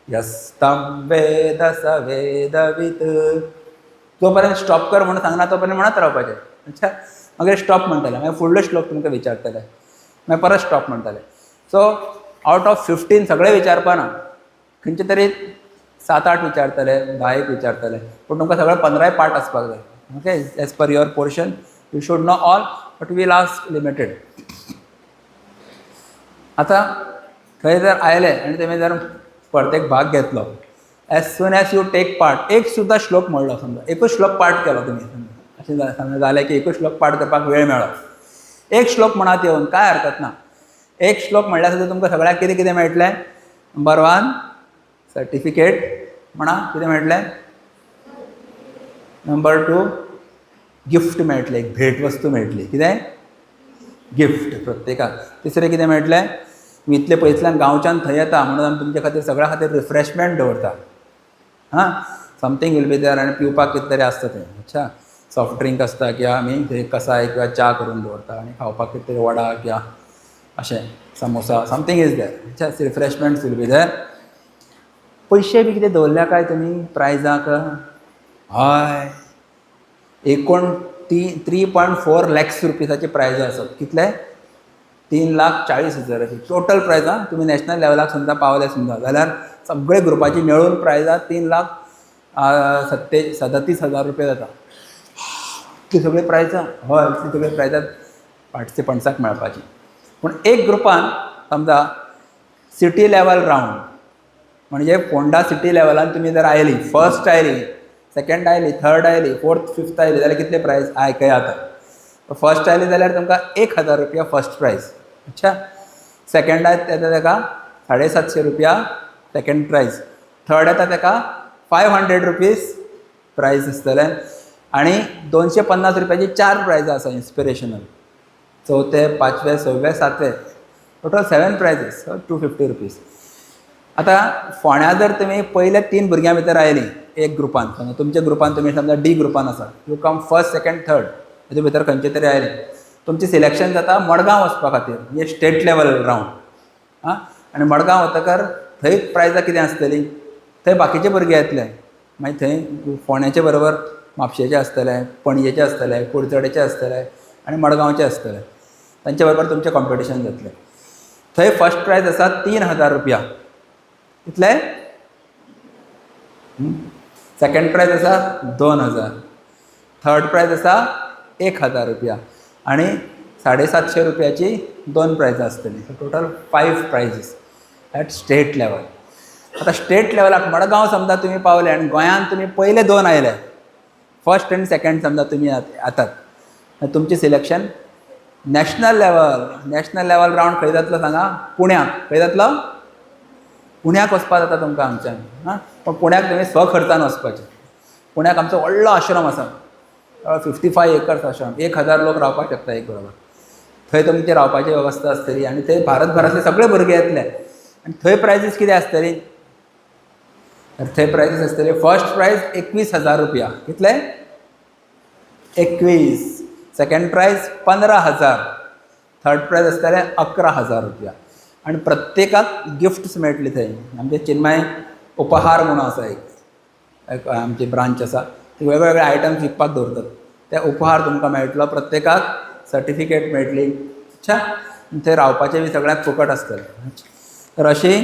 यस्तं वेद स वेदवित्. जोपर्यंत स्टॉप कर म्हणून सांगना तोपर्यंत म्हणत रावपाचें. अच्छा, मागीर स्टॉप म्हणटले, मागीर फुडलो श्लोक तुमकां विचारतले, मागीर परत स्टॉप म्हणटले. सो आउट ऑफ 15 सगळे विचारपाना, खंयचे तरी 7-8 विचारतले, 10 विचारतले, पूण तुमकां सगळे 15 पाठ आसपाक जाय. Okay, as per your portion you should know all, but will ask limited. आतां थंय जर आयले आनी तुमी जर परतेक भाग घेतलो, as soon as you take part, एक सुद्दां श्लोक म्हणलो समजा, एकूच श्लोक पाठ केलो तुमी, अशें समजा जालें की एकूच श्लोक पाठ करपाक वेळ मेळ्ळो, एक श्लोक म्हणत येवन कांय हरकत ना. एक श्लोक म्हणल्यार सुद्दां तुमकां सगळ्याक कितें कितें मेळटलें. नंबर 1 सर्टिफिकेट म्हणा, कितें मेळटलें. नंबर 2 गिफ्ट मेळटलें, एक भेटवस्तू मेळटली. कितें गिफ्ट प्रत्येकाक. तिसरें कितें मेळटलें, मी इतले पयसल्यान गांवच्यान थंय येता म्हणून आमी तुमचे खातीर सगळ्या खातीर रिफ्रेशमेंट दवरता. हां, समथींग वील बी देयर आनी पिवपाक कितें तरी आसता थंय. अच्छा, सॉफ्ट ड्रिंक आसता किंवा आमी थंय कसाय किंवा च्या करून दवरता आनी खावपाक कितें तरी वडा किंवा अशें समोसा समथींग इज देयर. अच्छा, रिफ्रेशमेंट्स वील बी देयर. पयशे बी कितें दवरल्या काय तुमी प्रायजाक. हय, एकूण 3.4 lakhs रुपीसाची प्रायजां आसात. कितले 3,40,000 टोटल प्रायजां. तुमी नॅशनल लेवलाक सुद्दां पावले सुद्दां जाल्यार सगळे ग्रुपाची मेळून प्रायजां 3,37,000 रुपया जाता. ती सगळी प्रायजां. हय, ती सगळी प्रायजां पार्टिसिपंट्साक मेळपाची. पूण एक ग्रुपान समजा सिटी लेवल रावंड म्हणजे फोंडा सिटी लेवलान तुमी जर oily, first oily, second oily, third oily, fourth fifth oily जाल्यार कितले प्रायज आयकयात. फर्स्ट आयली जाल्यार तुमकां 1,000 रुपया फर्स्ट प्रायज. अच्छा, सेकंड येता ताका 750 रुपया सेकंड प्रायज. थर्ड येता ताका 500 रुपीज प्रायज आसतलें. आनी 250 रुपयाची 4 प्रायजां आसा इन्स्पिरेशनल. चवथे, 5वे, 6वे, 7वे, टोटल 7 प्रायजीस, 250 रुपीज. आतां फोंड्या जर तुमी पयले 3 भुरग्यां भितर आयली एक ग्रुपान, समजा तुमच्या ग्रुपान तुमी समजा डी ग्रुपान आसा, you come first second third, हेजे भितर खंयचे तरी आयले, तुमचें सिलेक्शन जाता मडगांव वचपा खातीर, म्हणजे स्टेट लेवल रावंड. आं, आनी मडगांव वतकर थंय प्रायजां कितें आसतलीं, थंय बाकीचे भुरगे येतले. मागीर थंय फोंड्याचे बरोबर म्हापशेचे आसतले, पणजेचे आसतले, कुडचडेचे आसतले आनी मडगांवचे आसतले. तांचे बरोबर तुमचें कॉम्पिटिशन जातलें. थंय फर्स्ट प्रायज आसा 3,000 रुपया. कितले. सेकंड प्रायज आसा 2,000. थर्ड प्रायज आसा 1,000 रुपया आनी 750 रुपयाची 2 प्रायजां आसतलीं. Total 5 prizes at state level. आतां स्टेट लेवलाक मडगांव समजा तुमी पावले आनी गोंयांत तुमी पयले 2 आयले, फर्स्ट आनी सेकंड समजा तुमी येतात, तुमचें सिलेक्शन नॅशनल लेवल रावंड खंय जातलो सांगा. पुण्याक. खंय जातलो. पुण्याक वचपा जाता तुमकां हांगच्यान. हां, पण पुण्याक तुमी स्वखर्चान वचपाचें. पुण्याक आमचो व्हडलो आश्रम आसा, 55 एकर्स आश्रम, 1,000 लोक रावपाक शकता एक बरोबर. थंय तुमची रावपाची वेवस्था आसतली आनी थंय भारतभरांतले सगळे भुरगे येतले. आनी थंय प्रायजीस कितें आसतली, थंय प्रायजीस आसतली फर्स्ट प्रायज 21,000 रुपया. कितले. 21. Second price 15,000. थर्ड प्राइज आसतले 11,000 रुपया. आनी प्रत्येकाक गिफ्ट्स मेळटली थंय. आमचे चिन्मय उपहार म्हणून आसा एक आमची ब्रांच आसा, ती वेगवेगळे आयटम्स विकपाक दवरतात. ते उपहार तुमकां मेळटलो, प्रत्येकाक सर्टिफिकेट मेळटली. अच्छा, थंय रावपाचें बी सगळ्यांक फुकट आसतलें. तर अशी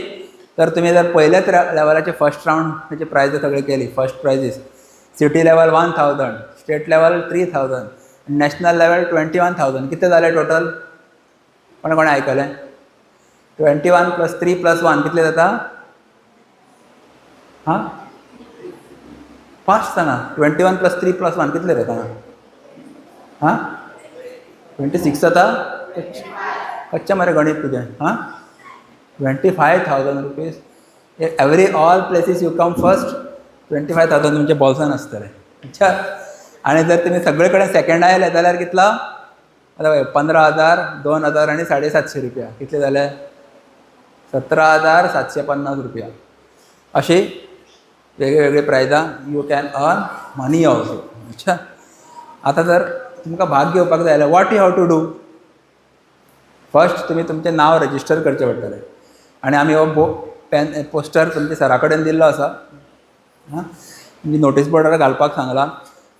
तर तुमी जर पयल्याच लेवलाचे फर्स्ट रावंड ताची प्रायज सगळी केली, first prizes city level 1,000, state level 3,000, national level 21,000. कितें जालें टोटल? कोणें आयकलें? 21 + 3 + 1 कितले जाता? हां, 5 जाणा. 21 + 3 + 1 कितले जाता? हां, 26 जाता. कच्चें मरे गणित तुजें. हां, 25,000 rupees. All places you come first, 25,000 तुमच्या बॉल्सान आसतले. अच्छा, आनी जर तुमी सगळे कडेन सेकंड आयले जाल्यार कितलो? आतां 15,000, 2,000 आनी 750 रुपया. कितले जाले? 17,750 रुपया. अशी वेगळी प्रायजां you can earn money also. अच्छा, आतां जर तुमकां भाग घेवपाक जाय जाल्यार what you have to do? First तुमी तुमचें नांव रजिस्टर करचें पडटलें. आनी आमी हो पोस्टर तुमच्या सरा कडेन दिल्लो आसा. हां, तुमची नोटीस बोर्डार घालपाक सांगलां.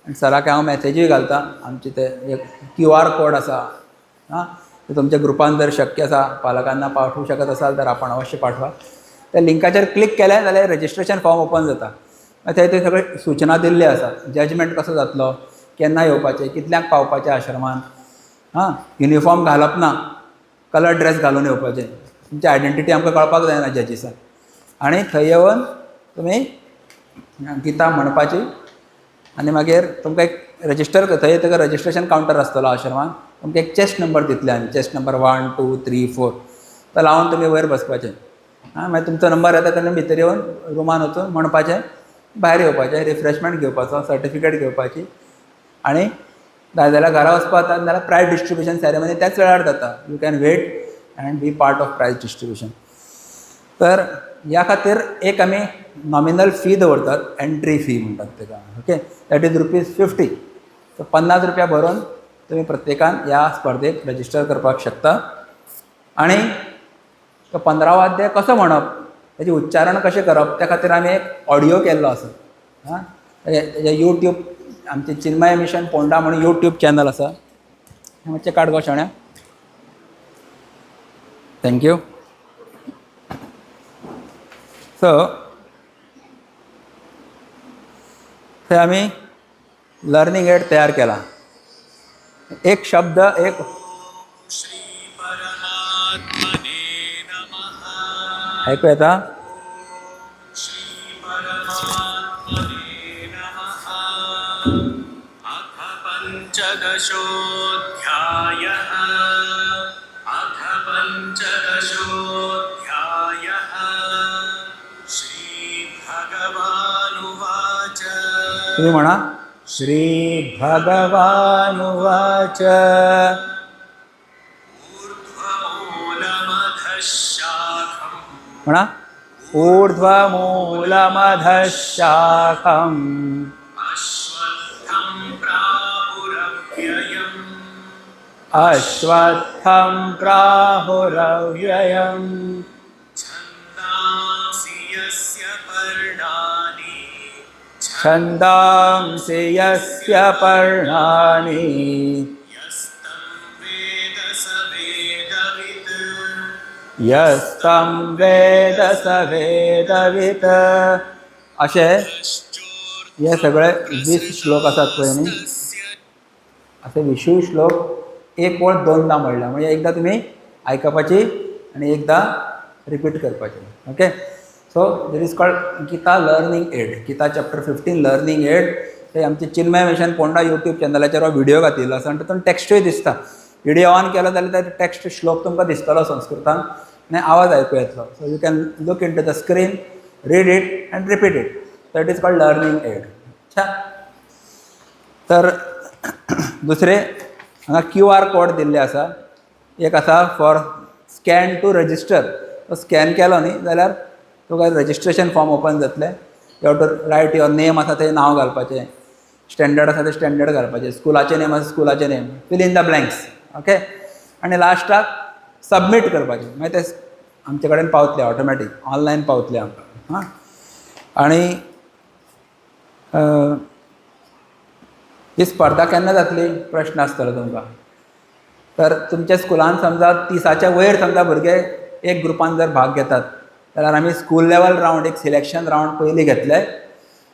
आनी सराक हांव मॅसेजूय घालता. आमचे ते एक QR कोड आसा. हां, ते तुमच्या ग्रुपान जर शक्य आसा पालकांना पाठवू शकत असाल तर आपण अवश्य पाठवा. त्या लिंकाचेर क्लिक केलें जाल्यार रजिस्ट्रेशन फॉर्म ओपन जाता. थंय ते सगळे सूचना दिल्ले आसा. जजमेंट कसो जातलो, केन्ना येवपाचें, कितल्यांक पावपाचें आश्रमान. हां, युनिफॉर्म घालप ना, कलर ड्रेस घालून येवपाचें. तुमची आयडेंटिटी आमकां कळपाक जायना जजीसाक. आनी थंय येवन तुमी गितां म्हणपाची. आनी मागीर तुमकां एक रजिस्टर थंय ताका रजिस्ट्रेशन कावंटर आसतलो आश्रमान. तुमकां एक चेस्ट नंबर दितले आमी, चेस्ट नंबर 1, 2, 3, 4 तो लावन तुमी वयर बसपाचें. हां, मागीर तुमचो नंबर येता तेन्ना भितर येवन रुमान वचून म्हणपाचें, भायर येवपाचें, रिफ्रेशमेंट घेवपाचो, सर्टिफिकेट घेवपाची. आनी जाय जाल्यार घरा वचपाक जाता जाल्यार प्रायज डिस्ट्रिब्युशन सेरेमनी त्याच वेळार जाता. You can wait and be part of prize distribution. तर ह्या खातीर एक आमी नॉमिनल फी दवरतात, एंट्री फी म्हणटात ताका. Okay, that is ₹50. सो 50 रुपया भरून तुमी प्रत्येकान ह्या स्पर्धेक रजिस्टर करपाक शकता. आनी तो 15 वाद्य कसो म्हणप, ताचें उच्चारण कशें करप, त्या खातीर आमी एक ऑडियो केल्लो आसा. हां, हेजे यूट्यूब आमचें चिन्मय मिशन पोंडा म्हणून यूट्यूब चॅनल आसा. मातशें काड गो शाण्या. थँक्यू. सो थंय आमी लर्निंग एड तयार केला. एक शब्द एक ऐकू येता? पंचदशोऽध्यायः अथ पंचदशोऽध्यायः श्रीभगवानुवाच. तुम्ही म्हणा, श्रीभगवानुवाच. ऊर्ध्वमूलमधः शाखम् म्हणा, ऊर्ध्वमूलमधः शाखम् अश्वत्थं प्राहुरव्ययम् अश्वत्थं प्राहुरव्ययम् छन्दांसि यस्य पर्णानि छन्दांसि यस्य पर्णानि यस्तं वेद स वेदवित् यस्तं वेद स वेदवित्. असे हे सगळे 20 श्लोक आसात पळय न्ही. असे 20 श्लोक एक वळ दोनदा म्हणल्या, म्हणजे एकदा तुम्ही आयकपाची आणि एकदा रिपीट करपाची. Okay, so this is called Gita learning aid. Gita chapter 15 learning aid. ते आमचे चिन्मय मिशन पोंडा यूट्यूब चॅनलाचेर हो व्हिडिओ घातिल्लो आसा. आनी तातूंत टेक्स्टूय दिसता. व्हिडिओ ऑन केलो जाल्यार टेक्स्ट श्लोक तुमकां दिसतलो संस्कृतान आनी आवाज आयकूं येतलो. So you can look into the screen, read it and repeat it. So it is called learning aid. अच्छा, तर दुसरे हांगा QR कोड दिल्ले आसा. एक आसा फॉर स्कॅन टू रजिस्टर. तो स्कॅन केलो न्ही जाल्यार तुका रजिस्ट्रेशन फॉर्म ओपन जातले. You have to write your name आसा थंय नांव घालपाचें, स्टँडर्ड आसा ते स्टँडर्ड घालपाचें, स्कुलाचें नेम आसा स्कुलाचें name, fill in the blanks. Okay. आनी लास्टाक सबमीट करपाचें, मागीर ते आमचे कडेन पावतले ऑटोमॅटीक, ऑनलायन पावतले आमकां. हां. आनी ही स्पर्धा केन्ना जातली प्रश्न आसतलो तुमकां. तर तुमच्या स्कुलान समजा 30च्या वयर समजा भुरगे एक ग्रुपान जर भाग घेतात जाल्यार आमी स्कूल लेवल रावंड एक सिलेक्शन रावंड पयलीं घेतले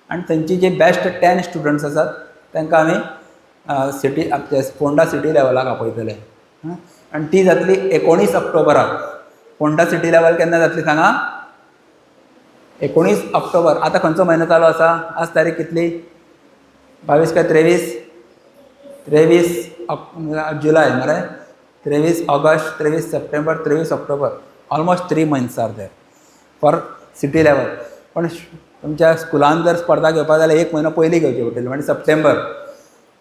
आनी थंयची जी बेस्ट 10 स्टुडंट्स आसात तांकां आमी सिटी पोंडा सिटी लेवलाक आपयतले. आनी ती जातली 19 ऑक्टोबराक. पोंडा सिटी लेवल केन्ना जातली सांगा? 19 ऑक्टोबर. आतां खंयचो म्हयनो चालू आसा? आज तारीख कितली? 22 काय 23? 23 जुलय मरे. 23 August, 23 September, 23 October. Almost 3 months are there for city level. पण तुमच्या स्कुलान जर स्पर्धा घेवपाक जाल्यार 1 म्हयनो पयलीं घेवची पडटली, म्हणजे September.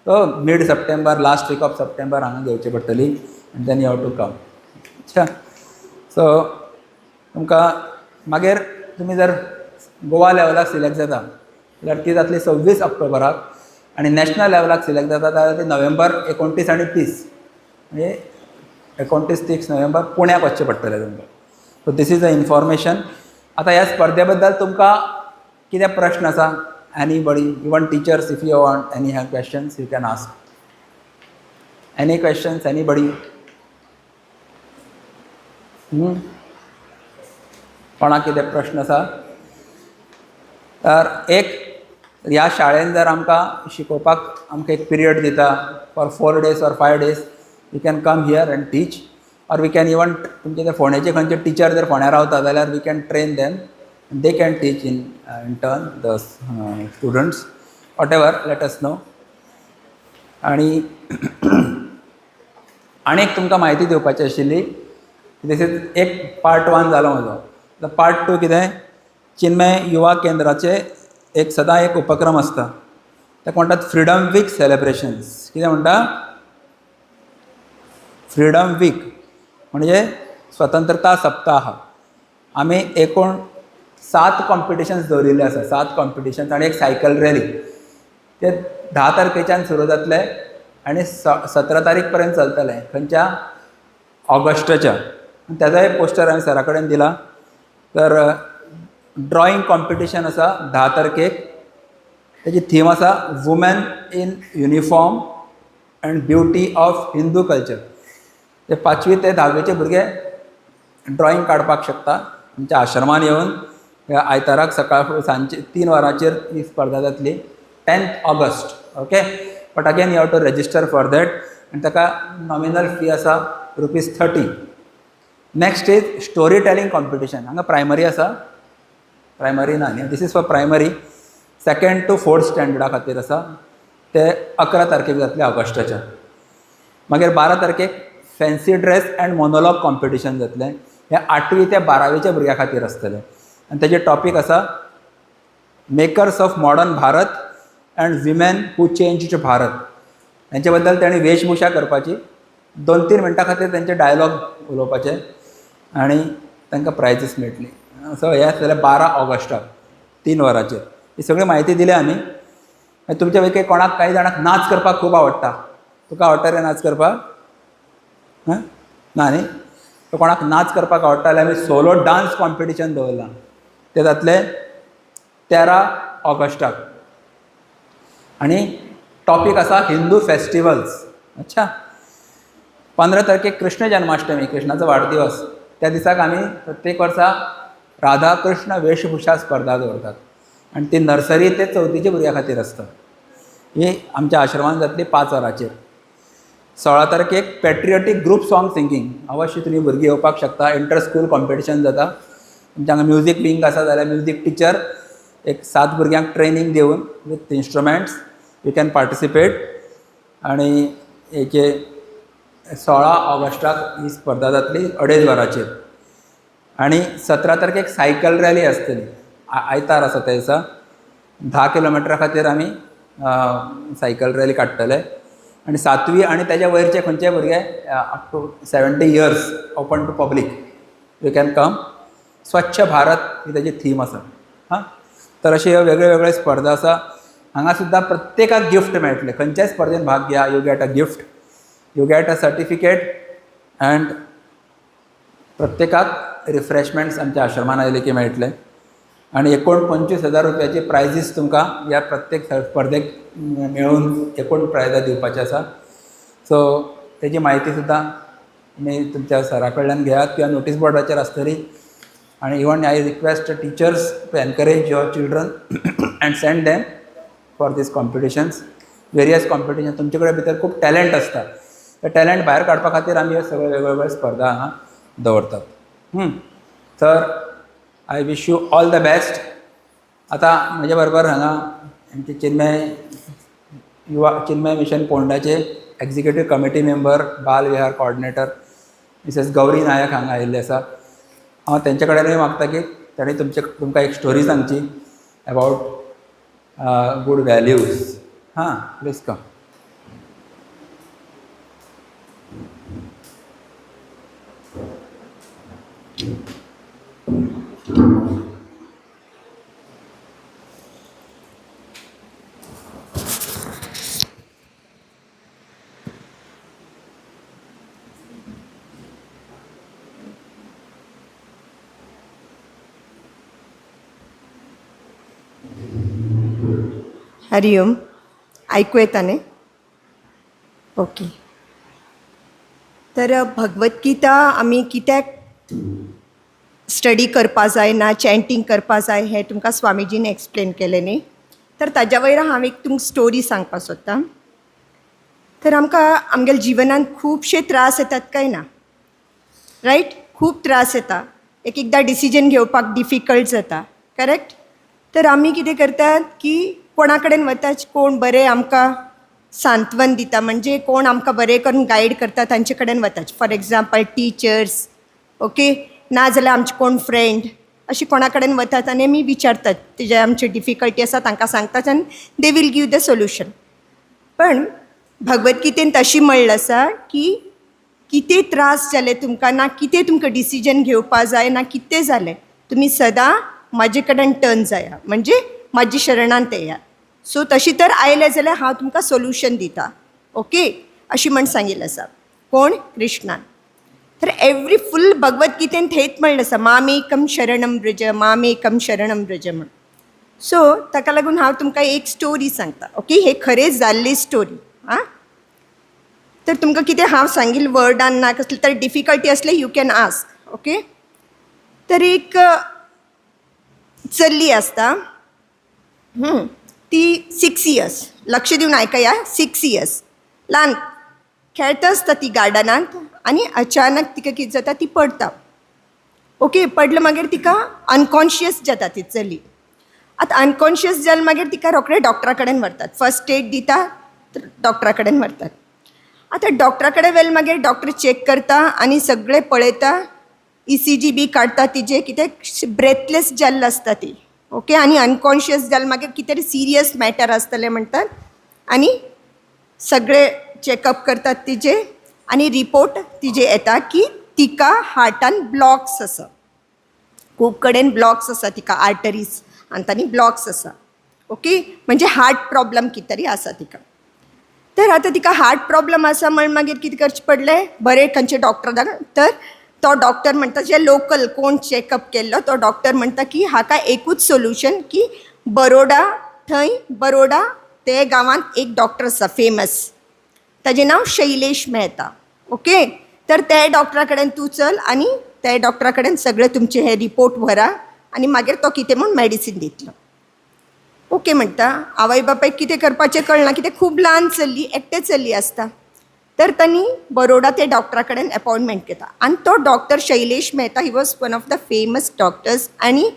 So mid September, last week of September हांगा घेवची पडटली. आनी then you have to come. अच्छा. सो तुमकां मागीर तुमी जर गोवा लेवलाक सिलेक्ट जाता जाल्यार ती जातली 26 ऑक्टोबराक. आनी नॅशनल लेवलाक सिलेक्ट जाता जाल्यार ती नोव्हेंबर 29 आनी 30, म्हणजे 29-30 नोव्हेंबर पुण्याक वचचें पडटलें तुमकां. So this is the information. आतां ह्या स्पर्धे बद्दल तुमकां कितें प्रश्न आसा? Anybody, even teachers, if you want any have questions you can ask. Any questions? Anybody? कोणाक कितें प्रश्न आसा? तर एक ह्या शाळेन जर आमकां शिकोवपाक आमकां एक पिरियड दिता for 4 days or 5 days, you can come here and teach. Or we can even तुमचे ते फोंडेचे खंयचे टीचर जर फोंड्या रावता जाल्यार we can train them, they can teach in turn the students. Whatever, let us know. आनी आनीक तुमकां म्हायती दिवपाची आशिल्ली. दीस इज एक पार्ट 1 जालो म्हजो. द पार्ट 2 कितें? चिन्मय युवा केंद्राचे एक सदां एक उपक्रम आसता, ताका म्हणटात फ्रिडम वीक सेलेब्रेशन्स. कितें म्हणटा? फ्रिडम वीक म्हणजे स्वतंत्रता सप्ताह. आमी एकूण 7 कॉम्पिटिशन्स दवरिल्ले आसा, 7 कॉम्पिटिशन्स आनी एक सायकल रॅली. ते 10 तारखेच्यान सुरू जातले आनी 17 तारीख पर्यंत चलतले. खंयच्या? ऑगस्टाच्या. तेजोय पोस्टर हांवें सरा कडेन दिला. तर ड्रॉईंग कॉम्पिटिशन आसा 10 तारखेक. तेजी थीम आसा women in uniform and beauty of Hindu culture. ते 5वी ते 10वीचे भुरगे ड्रॉईंग काडपाक शकता. आमच्या आश्रमान येवन ह्या आयताराक सकाळ सांजचे 3 वरांचेर ही स्पर्धा जातली 10th August. Okay. But again you have to register for that. आनी ताका नॉमिनल फी आसा ₹30. Next is story telling competition. हांगा प्रायमरी आसा, प्रायमरी ना न्ही, this is for primary. 2nd to 4th स्टँडर्डा खातीर आसा. ते 11 तारखेक जातले ऑगस्टाच्या. मागीर 12 तारखेक fancy dress and monologue competition जातलें. हें 8वी ते 12वीच्या भुरग्यां खातीर आसतलें. आनी तेजें टॉपीक आसा makers of modern Bharat and women who changed Bharat. हेंचे बद्दल तेणी वेशभूषा करपाची. 2-3 मिनटां खातीर तेंचे डायलॉग उलोवपाचे आनी तांकां प्रायजीस मेळटली. सो हें आसतलें 12 ऑगस्टाक 3 वरांचेर. ही सगळी म्हायती दिली आमी. तुमच्या पैकी कोणाक काही जाणांक नाच करपाक खूब आवडटा. तुका आवडटा रे नाच करपाक? ना न्ही. तो कोणाक नाच करपाक आवडटा जाल्यार आमी सोलो डान्स कॉम्पिटिशन दवरलां. तें जातलें 13 ऑगस्टाक. आनी टॉपीक आसा हिंदू फेस्टिवल्स. अच्छा. 15 तारखेक कृष्ण जन्माष्टमी, कृष्णाचो वाडदिवस. त्या दिसाक आमी प्रत्येक वर्सा राधा कृष्ण वेशभूषा स्पर्धा दवरतात आनी ती नर्सरी ते 4थीच्या भुरग्यां खातीर आसता. ही आमच्या आश्रमान जातली 5 वरांचेर. 16 तारखेक पॅट्रियोटीक ग्रूप सॉंग सिंगींग. अवश्य तुमी भुरगीं येवपाक शकता. इंटर स्कूल कॉम्पिटिशन जाता. तुमच्या हांगा म्युजीक विंग आसा जाल्यार म्युजीक टिचर एक 7 भुरग्यांक ट्रेनींग दिवन with instruments you can participate. आनी हेचे 16 ऑगस्टाक ही स्पर्धा जातली 2.5 वरांचेर. आनी 17 तारखेक सायकल रॅली आसतली. आयतार आसा त्या दिसा. 10 किलोमिटरा खातीर आमी सायकल रॅली काडटले. आनी 7वी आनी तेच्या वयरचे खंयचे भुरगे up to 70 years open to public you can come. Swachh Bharat ही तेजी थीम आसा. हां. तर अशे ह्यो वेगळ्यो वेगळ्यो स्पर्धा आसा. हांगा सुद्दां प्रत्येकाक गिफ्ट मेळटलें. खंयच्याय स्पर्धेन भाग घेया, you get a gift, you get a certificate and प्रत्येकाक रिफ्रेशमेंट्स आमच्या आश्रमान आयले की मेळटले. आणि 25,000 रुपयाची प्रायजीस तुमकां ह्या प्रत्येक स्पर्धेक मेळून एकूण प्रायजां दिवपाचें आसा. सो तेजी म्हायती सुद्दां तुमी तुमच्या सरा कडल्यान घेयात किंवा नोटीस बोर्डाचेर आसतली. आणि even I request teachers to encourage your children and send them for this competitions, various competition. तुमचे कडेन भितर खूब टॅलंट आसता, ते टॅलंट भायर काडपा खातीर आमी हे सगळे वेगवेगळे स्पर्धा हांगा दवरतात. तर I wish you all the best. आतां म्हजे बरोबर हांगा आमचे चिन्मय मिशन पोंडाचे executive committee member, Bal Vihar coordinator Mrs Gauri Naik हांगा आयिल्ले आसा. हांव तेंचे कडेनूय मागता की तांणी तुमकां एक स्टोरी सांगची about good values. Please come. Hari Om. ऐकू येता न्ही? ओके. तर भगवद्गीता आमी कित्याक स्टडी करपा जाय ना, चॅन्टिंग करपा जाय हें तुमकां स्वामीजीन एक्सप्लेन केलें न्ही. तर ताज्या वयर हांव एक तुमकां स्टोरी सांगपाक सोदतां. तर आमकां आमगेल्या जिवनांत खुबशे त्रास येतात काय ना, रायट? खूब त्रास येता. एकदां डिसिजन घेवपाक डिफिकल्ट जाता, करेक्ट? तर आमी कितें करतात की कोणा कडेन वतात, कोण बरें आमकां सांत्वन दिता, म्हणजे कोण आमकां बरें करून गायड करता तांचे कडेन वतात. फॉर एग्जाम्पल टिचर्स, ओके, नाजाल्यार आमचे कोण फ्रेंड, अशी कोणा कडेन वतात आनी आमी विचारतात, जे आमची डिफिकल्टी आसा तांकां सांगतात आनी they will give the solution. पण भगवद्गीतेन तशी म्हणलें आसा की कितें त्रास जाले तुमकां, ना कितें तुमकां डिसिजन घेवपा जाय, ना कितें जालें, तुमी सदां म्हाजे कडेन टर्न जाया, म्हणजे म्हाजी शरणांत येया. सो तशी तर आयले जाल्यार हांव तुमकां सोल्युशन दिता, ओके, अशी म्हण सांगिल्लें आसा. कोण? कृष्णान. तर एवरी फूल भगवद्गीतेन थंयच म्हणलें आसा, मामेकम शरणम व्रज, मामेकम शरणम व्रज म्हण. सो ताका लागून हांव तुमकां एक स्टोरी सांगता, ओके. हे खरें जाल्ली स्टोरी. तर तुमकां कितें हांव सांगिल्लें वर्डान ना, कसली तर डिफिकल्टी आसले यू कॅन आस्क, ओके. तर एक चल्ली आसता, ती 6 इयर्स, लक्ष दिवन आयकया, 6 इयर्स ल्हान खेळटा आसता ती गार्डनांत आनी अचानक तिका कितें जाता, ती पडटा, ओके. पडले मागीर तिका अनकॉन्शियस जाता ती चली. आतां अनकॉन्शियस जाले मागीर तिका रोखडे डॉक्टरा कडेन व्हरतात, फर्स्ट एड दिता, डॉक्टरा कडेन व्हरतात. आतां डॉक्टरा कडेन व्हेले मागीर डॉक्टर चॅक करता आनी सगळें पळयता, ECG बी काडटा तिजे, कितें ब्रेथलेस जाल्ली आसता ती, ओके. आनी अनकॉन्शियस जालें मागीर कितें तरी सिरियस मॅटर आसतलें म्हणटात आनी सगळे चॅकअप करतात तिजे आनी रिपोर्ट तिजे येता की तिका हार्टान ब्लॉक्स आसा, खूब कडेन ब्लॉक्स आसा तिका, आर्टरीज आनी तांणी ब्लॉक्स आसा, ओके. म्हणजे हार्ट प्रॉब्लम कितें तरी आसा तिका. तर आतां तिका हार्ट प्रॉब्लम आसा म्हण मागीर कितें करचें पडलें, बरें खंयचे डॉक्टर. तर तो डॉक्टर म्हणटा, जे लोकल कोण चॅकअप केल्लो तो डॉक्टर म्हणटा की हाका एकूच सोल्युशन की बरोडा, थंय बरोडा ते गांवांत एक डॉक्टर आसा फेमस, ताजें नांव शैलेश मेहता, ओके. तर ते डॉक्टरा कडेन तूं चल आनी ते डॉक्टरा कडेन सगळे तुमचे हे रिपोर्ट व्हरा आनी मागीर तो कितें म्हूण मॅडिसीन दितलो, ओके म्हणटा. आवय बापायक कितें करपाचें कळना, कितें खूब ल्हान चल्ली, एकटें चल्ली आसता. तर तांणी बरोडा ते डॉक्टरा कडेन अपॉयंटमेंट घेता आनी तो doctor Shailesh Mehta, he was one of the famous doctors. आनी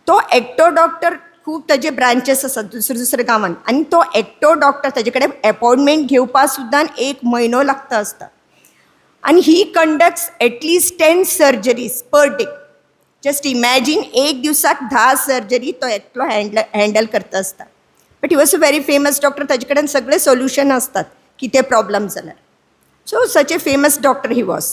तो एकटो डॉक्टर, खूब ताजे ब्रांचेस आसात दुसऱ्या गांवांत, आनी तो एकटो डॉक्टर ताजे कडेन अपॉयंटमेंट घेवपा सुद्दां 1 म्हयनो लागता आसता. आनी he conducts at least 10 surgeries per day. Just imagine, एक दिवसाक 10 सर्जरी तो एकलो हँडल करता आसता. But he was a very famous doctor, ताजे कडेन सगळे सोल्युशन आसतात कितें प्रॉब्लम जाल्यार. So such a famous doctor he was.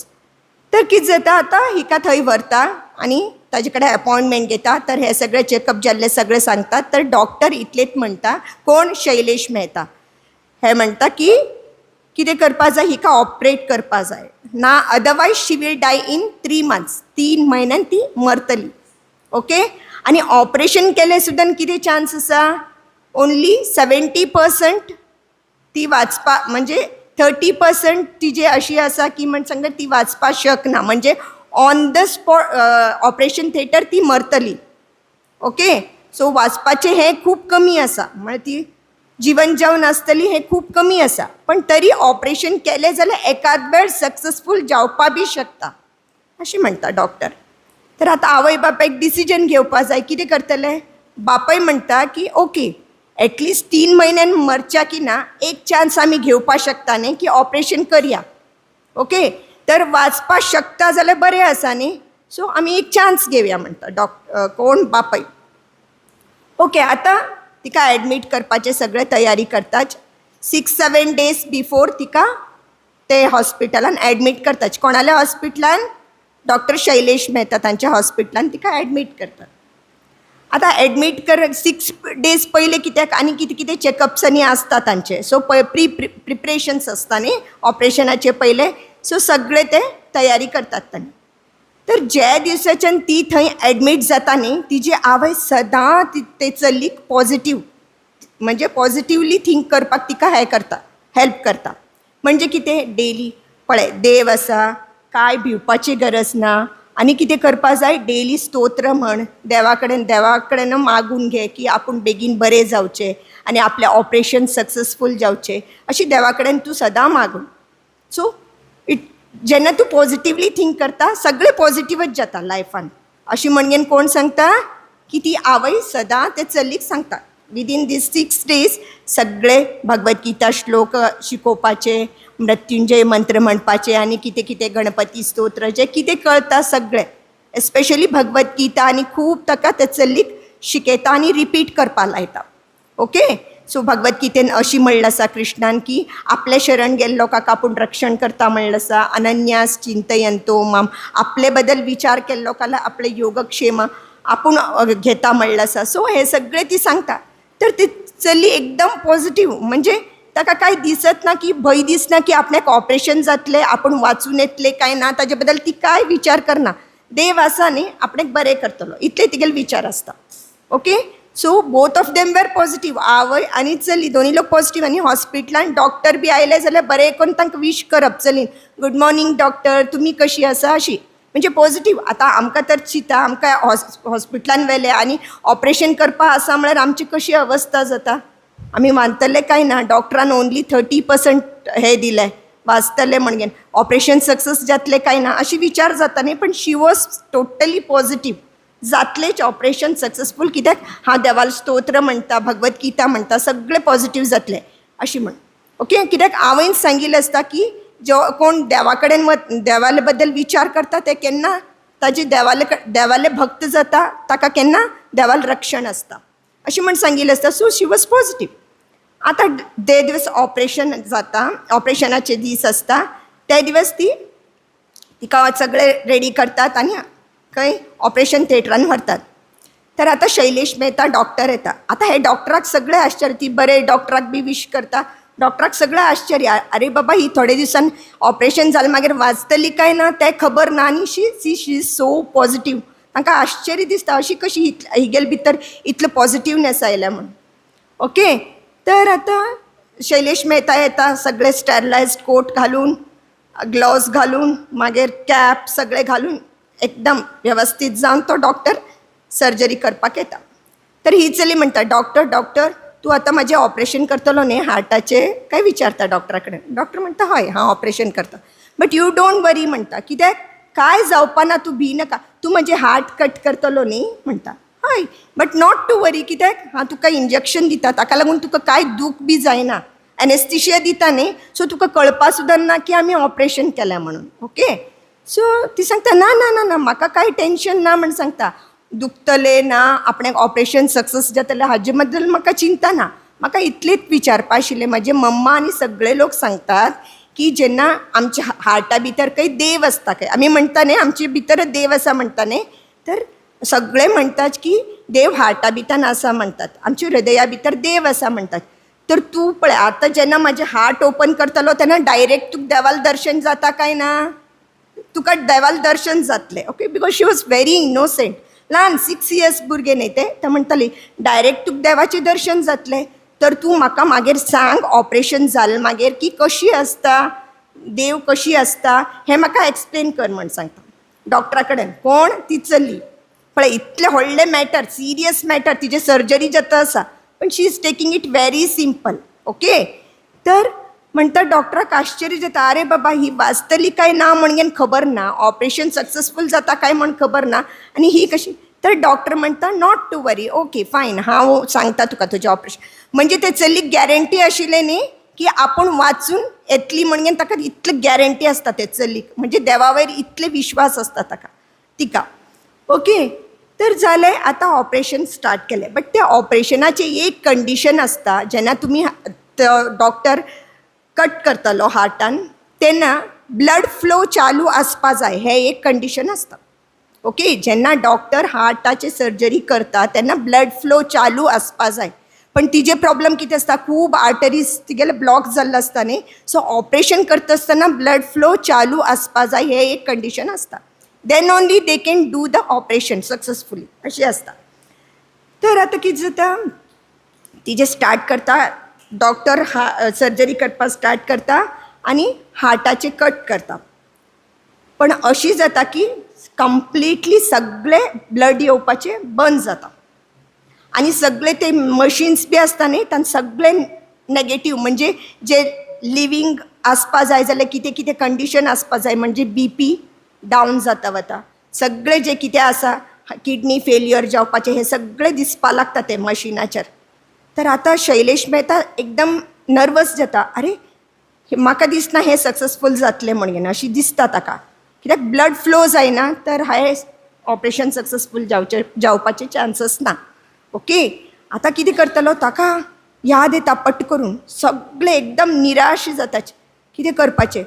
तर कितें जाता, आतां हिका थंय व्हरता आनी ताजे कडेन अपॉइंटमेंट घेता तर हे सगळे चेकअप जाल्ले सगळे सांगतात तर डॉक्टर इतलेच म्हणटा कोण शैलेश मेहता हे म्हणटा की कितें करपा जाय हिका ऑपरेट करपा जाय ना otherwise she will die in 3 months 3 म्हयन्यान ती मरतली ओके आनी ऑपरेशन केलें सुद्दां कितें चान्स आसा ओन्ली 70% ती वाचपा म्हणजे 30% तिजे अशी आसा की म्हण सांगता ती वाचपा शकना म्हणजे on the spot operation theatre ती मरतली ओके सो वाचपाचें हें खूब कमी आसा म्हळ्यार ती जिवन जावन आसतली हें खूब कमी आसा पण तरी ऑपरेशन केलें जाल्यार एकाद वेळ सक्सेसफूल जावपा बी शकता अशें म्हणटा डॉक्टर तर आतां आवय बापायक डिसिजन घेवपा जाय कितें करतले बापाय म्हणटा की ओके एटलिस्ट 3 म्हयन्यान मरच्या की ना एक चान्स आमी घेवपा शकता न्ही की ऑपरेशन करया ओके तर वाचपा शकता जाल्यार बरें आसा न्ही सो आमी एक चान्स घेवया म्हणटा कोण बापाय ओके आतां तिका एडमीट करपाचे सगळे तयारी करतात 6-7 days बिफोर तिका ते हॉस्पिटलान एडमीट करतात कोणाल्या हॉस्पिटलान डॉक्टर शैलेश मेहता तांच्या हॉस्पिटलान तिका एडमीट करतात आतां एडमीट 6 days पयले कित्याक आनी कितें कितें चॅकअप्सांनी आसता तांचे सो प्रिपरेशन्स आसता न्ही ऑपरेशनाचे पयले सो सगळे ते तयारी करतात तांणी तर ज्या दिसाच्यान ती थंय एडमीट जाता न्ही तिजी आवय सदां ते चलीक पॉझिटीव म्हणजे पॉझिटिवली थिंक करपाक तिका करता हेल्प करता म्हणजे कितें डेली पळय देव आसा काय भिवपाची गरज ना आनी कितें करपा जाय डेली स्तोत्र म्हण देवा कडेन मागून घे की आपूण बेगीन बरें जावचें आनी आपलें ऑपरेशन सक्सेसफूल जावचें अशी देवा कडेन तूं सदां मागून सो जेन्ना तूं पॉझिटिवली थिंक करता सगळें पॉझिटिवच जाता लायफान अशी म्हणगेन कोण सांगता की ती आवय सदां ते चलीक सांगता विदीन दीस 6 days सगळे भगवद्गीता श्लोक शिकोवपाचे मृत्युंजय मंत्र म्हणपाचे आनी कितें कितें गणपती स्तोत्र जे कितें कळटा सगळें एस्पेशली भगवद्गीता आनी खूब ताका ते चलीक शिकयता आनी रिपीट करपा लायता ओके सो भगवद्गीतेन अशी म्हणलें आसा कृष्णान की आपले शरण गेल्ले लोकांक आपूण रक्षण करता म्हणलें आसा अनन्यास चिंतयंतो माम आपले बद्दल विचार केल्लो लोकांना आपले योगक्षेम आपूण घेता म्हणलें आसा सो हे सगळें ती सांगता तर ती चली एकदम पॉझिटीव म्हणजे ताका कांय दिसत ना की भंय दिसना की आपल्याक ऑपरेशन जातलें आपूण वाचून येतलें काय ना ताजे बद्दल ती कांय विचार करना देव आसा न्ही आपणाक बरें करतलो इतले तिगेले विचार आसता okay so both of them were positive आवय आनी चली दोनी लोक पॉझिटीव आनी हॉस्पिटलान डॉक्टर बी आयले जाल्यार बरें करून तांकां विश करप चलीन गुड मॉर्निंग डॉक्टर तुमी कशी आसा अशी म्हणजे पॉझिटीव आतां आमकां तर चिता आमकां हॉस्पिटलान व्हेले आनी ऑपरेशन करपा आसा म्हळ्यार आमची कशी अवस्था जाता आमी मानतले काय ना डॉक्टरान ओन्ली 30% हे दिलें वाचतले म्हणगेन ऑपरेशन सक्सेस जातलें काय ना अशी विचार जाता न्ही पण शी वॉज टोटली पॉझिटीव जातलेंच ऑपरेशन सक्सेसफूल कित्याक हांव देवाल स्तोत्र म्हणटा भगवद्गीता म्हणटा सगळें पॉझिटीव जातलें अशी म्हण ओके कित्याक हांवें सांगिल्लें आसता की जो कोण देवा कडेन देवाले बद्दल विचार करता ते केन्ना ताजे देवाले भक्त जाता ताका केन्ना देवाल रक्षण आसता अशें म्हण सांगिल्लें आसता सो शी वॉज पॉझिटीव आतां ते दिवस ऑपरेशन जाता ऑपरेशनाचे दीस आसता ते दिवस तिका सगळे रेडी करतात आनी खंय ऑपरेशन थिएटरान व्हरतात तर आतां शैलेश मेहता डॉक्टर येता आतां हे डॉक्टराक सगळें आश्चर्य ती बरें डॉक्टराक बी विश करता डॉक्टराक सगळें आश्चर्य अरे बाबा ही थोडे दिसान ऑपरेशन जालें मागीर वाचतली काय ना तें खबर ना आनी शी इज सो पॉझिटीव तांकां आश्चर्य दिसता अशी कशी हिगेल भितर इतलो पॉझिटिवनेस आयल्या म्हण ओके तर आतां शैलेश मेहता येता सगळे स्टेरिलायज्ड कोट घालून ग्लोव्स घालून मागीर कॅप सगळे घालून एकदम व्यवस्थीत जावन तो डॉक्टर सर्जरी करपाक येता तर ही चली म्हणटा डॉक्टर तूं आतां म्हाजें ऑपरेशन करतलो न्ही हार्टाचें काय विचारता डॉक्टरा कडेन डॉक्टर म्हणटा हय हांव ऑपरेशन करता बट यू डोंट वरी म्हणटा कित्याक काय जावपा ना तूं भिनाका तूं म्हजें हार्ट कट करतलो न्ही म्हणटा हय बट नॉट टू वरी कित्याक हांव तुका इंजेक्शन दिता ताका लागून तुका कांय दूख बी जायना एनेस्थेशिया दिता न्ही सो तुका कळपा सुद्दां ना की आमी ऑपरेशन केलें म्हणून ओके सो ती सांगता ना ना ना ना म्हाका कांय टेंशन ना म्हण सांगता दुखतलें ना आपणाक ऑपरेशन सक्सेस जातलें हाजे बद्दल म्हाका चिंता ना म्हाका इतलेंच विचारपा आशिल्लें म्हाजे मम्मा आनी सगळे लोक सांगतात की जेन्ना आमच्या हार्टा भितर खंय देव आसता खंय आमी म्हणटा न्ही आमचे भितर देव आसा म्हणटा न्ही तर सगळे म्हणतात की देव हार्टा भितर आसा म्हणटात, आमच्या हृदया भितर देव आसा म्हणटात. तर तूं पळय आतां जेन्ना म्हजें हार्ट ओपन करतलो तेन्ना डायरेक्ट तुका देवाल दर्शन जाता काय ना? तुका देवाल दर्शन जातलें. Okay, because she was very innocent. ल्हान 6 years भुरगें न्ही ते म्हणटाली डायरेक्ट तुका देवाचें दर्शन जातलें. तर तूं म्हाका मागीर सांग ऑपरेशन जालें मागीर की कशी आसता, देव कशी आसता हें म्हाका एक्सप्लेन कर म्हण सांगता डॉक्टरा कडेन. कोण? ती चली. पळय इतलें व्हडलें मॅटर, सिरियस मॅटर, तिची सर्जरी जाता आसा, पण she is taking it very simple. Okay, तर म्हणटा डॉक्टराक आश्चर्य जाता, अरे बाबा ही वाचतली काय ना म्हणून खबर ना, ऑपरेशन सक्सेसफूल जाता काय म्हण खबर ना, आनी ही कशी. तर डॉक्टर म्हणटा नॉट टू वरी, ओके फायन, हांव सांगता तुका तुजें ऑपरेशन. म्हणजे ते चलीक गॅरंटी आशिल्लें न्ही की आपूण वाचून येतली म्हणून ताका इतली गॅरंटी आसता ते चलीक, म्हणजे देवा वयर इतले विश्वास आसता ताका तिका. ओके, तर जालें, आतां ऑपरेशन स्टार्ट केलें. बट त्या ऑपरेशनाची एक कंडिशन आसता, जेन्ना तुमी डॉक्टर कट करतलो हार्टान तेन्ना ब्लड फ्लो चालू आसपा जाय, हें एक कंडिशन आसता. ओके, जेन्ना डॉक्टर हार्टाची सर्जरी करता तेन्ना ब्लड फ्लो चालू आसपा जाय. पण तिजे प्रॉब्लेम कितें आसता, खूब आर्टरीज तिगेले ब्लॉक जाल्लो आसता न्ही, सो ऑपरेशन करता आसतना ब्लड फ्लो चालू आसपा जाय, हें एक कंडिशन आसता. Then only they can do the operation successfully, अशें आसता. तर आतां कितें जाता, तिजे स्टार्ट करता डॉक्टर सर्जरी करपाक स्टार्ट करता आनी हार्टाचे कट करता. पण अशी जाता की कंप्लिटली सगळे ब्लड येवपाचे बंद जाता आनी सगळे ते मशिन्स बी आसता न्ही तांचे सगळे नेगेटीव, म्हणजे जे लिवींग आसपा जाय जाल्यार कितें कितें कंडिशन आसपा जाय, म्हणजे BP डावन जाता वता, सगळे जे कितें आसा किडनी फेल्युअर जावपाचें हें सगळें दिसपा लागता ते मशिनाचेर. तर आतां शैलेश मेहता एकदम नर्वस जाता, अरे म्हाका दिसना हें सक्सेसफूल जातलें म्हणून, अशी दिसता ताका, कित्याक ब्लड फ्लो जायना तर हांवें ऑपरेशन सक्सेसफूल जावपाचे चान्सीस ना. ओके, आतां कितें करतलो ताका याद येता पट्ट करून, सगळे एकदम निराश जाता कितें करपाचें.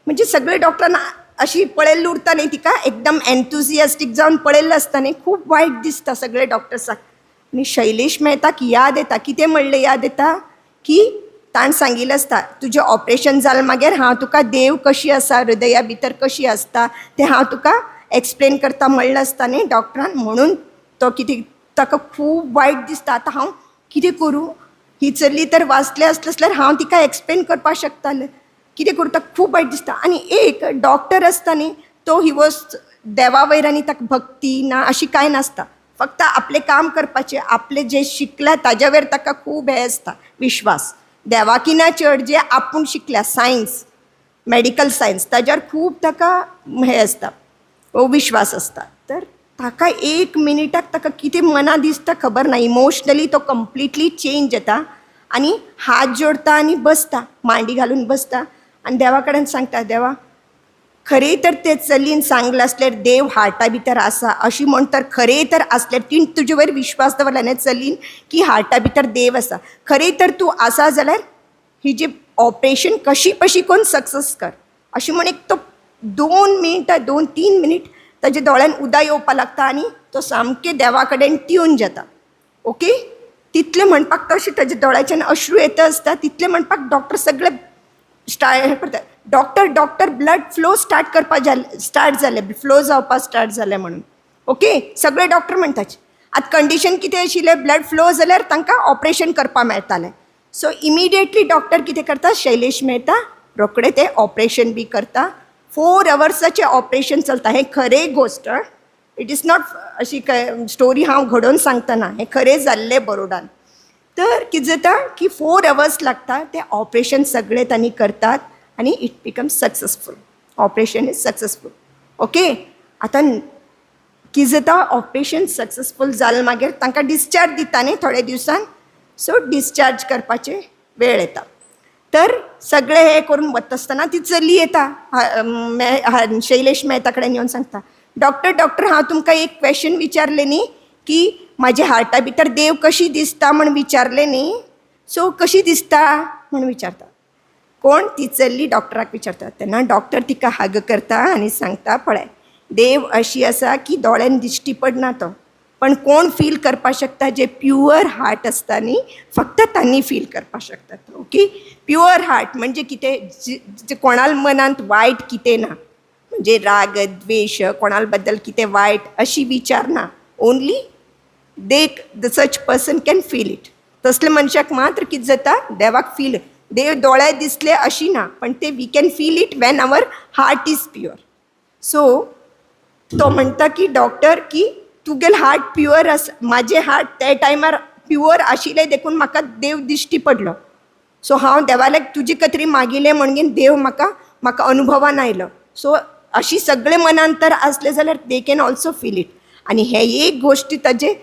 म्हणजे सगळे डॉक्टरांना अशी पळयल्ली उरता न्ही तिका, एकदम एन्थुजियास्टीक जावन पळयल्लें आसता न्ही, खूब वायट दिसता सगळे डॉक्टर्साक. आनी शैलेश मेहताक याद येता, कितें म्हणलें याद येता की ताणें सांगिल्लें आसता तुजें ऑपरेशन जालें मागीर हांव तुका देव कशी आसा हृदया भितर कशी आसता तें हांव तुका एक्सप्लेन करता म्हणलें आसता न्ही डॉक्टरान. म्हणून तो कितें ताका खूब वायट दिसता, आतां हांव कितें करूं, ही चली तर वाचलें आसलें जाल्यार हांव तिका एक्सप्लेन करपाक शकतालें, कितें करूं, ताका खूब वायट दिसता. आनी एक डॉक्टर आसता न्ही तो ही वॉज देवा वयर आनी ताका भक्ती ना अशी कांय नासता, फक्त आपलें काम करपाचें, आपलें जें शिकल्या ताज्या वयर ताका खूब हें आसता विश्वास. देवाकिना चड जे आपूण शिकल्या सायन्स, मेडिकल सायन्स, ताज्यार खूब ताका हें आसता, विश्वास आसता. तर ताका एक मिनिटाक ताका कितें मना दिसता खबर ना, इमोशनली तो कंप्लिटली चेंज जाता आनी हात जोडता आनी बसता, मांडी घालून बसता आनी देवा कडेन सांगता, देवा खरें तर ते चलीन सांगलें आसल्यार देव हार्टा भितर आसा अशी म्हण, तर खरें तर आसल्यार ती तुजे वयर विश्वास दवरला न्ही चलीन की हार्टा भितर देव आसा, खरें तर तूं आसा जाल्यार ही जी ऑपरेशन कशी कोण सक्सेस कर, अशी म्हण. एक तो 2 मिनटां 2-3 मिनीट ताच्या दोळ्यान उदक येवपा लागता आनी तो सामकें देवा कडेन ट्यून जाता. ओके, तितलें म्हणपाक तो अशें ताच्या दोळ्याच्यान अश्रू येता आसता, तितलें म्हणपाक डॉक्टर सगळे स्टार्ट करता, डॉक्टर ब्लड फ्लो स्टार्ट जाले, फ्लो जावपाक स्टार्ट जालें म्हणून. ओके, सगळे डॉक्टर म्हणटाचे. आतां कंडिशन कितें आशिल्लें, ब्लड फ्लो जाल्यार तांकां ऑपरेशन करपाक मेळटालें. सो इमिडिएटली डॉक्टर कितें करता, शैलेश मेहता रोखडें तें ऑपरेशन बी करता. 4 hours ऑपरेशन चलता. हें खरें गोश्ट, इट इज नॉट अशी स्टोरी हांव घडोवन सांगतना, हें खरें जाल्लें बरोडान. तर कितें जाता की 4 hours लागता, तें ऑपरेशन सगळें तांणी करतात आनी it becomes successful, operation is successful. Okay, आतां कितें जाता, ऑपरेशन सक्सेसफूल जालें मागीर तांकां डिस्चार्ज दिता न्ही थोड्या दिवसान, सो डिस्चार्ज करपाचे वेळ येता. तर सगळें हें करून वता आसतना ती चली येता, शैलेश मेहता कडेन येवन सांगता, डॉक्टर हांव तुमकां एक क्वेश्चन विचारलें न्ही की म्हाज्या हार्टा भितर देव कशी दिसता म्हण विचारलें न्ही, सो कशी दिसता म्हण विचारता. कोण? ती चल्ली डॉक्टराक विचारता. तेन्ना डॉक्टर तिका हाग करता आनी सांगता, पळय देव अशी आसा की दोळ्यान दिश्टी पडना तो, पण कोण फील करपाक शकता, जे प्युअर हार्ट आसता न्ही, फक्त तांणी फील करपाक शकतात. ओके, प्युअर हार्ट म्हणजे कितें, जे कोणाल मनांत वायट कितें ना, म्हणजे राग द्वेष कोणाल बद्दल कितें वायट अशी विचार ना, only the such person can feel it. तसले मनशाक मात्र कितें जाता, देवाक फील, देव दोळे दिसले अशी ना, पण ते we can feel it when our heart is pure. So तो म्हणटा की डॉक्टर की तुगेल हार्ट प्युअर आसा, म्हाजें हार्ट त्या टायमार प्युअर आशिल्लें देखून म्हाका देव दिश्टी पडलो. सो हांव देवाल्याक तुजे खातीर मागिल्लें म्हणगीन देव म्हाका अनुभवान आयलो. सो अशी सगळे मनांत तर आसले जाल्यार they can also feel it. आनी हे एक गोश्टी ताजे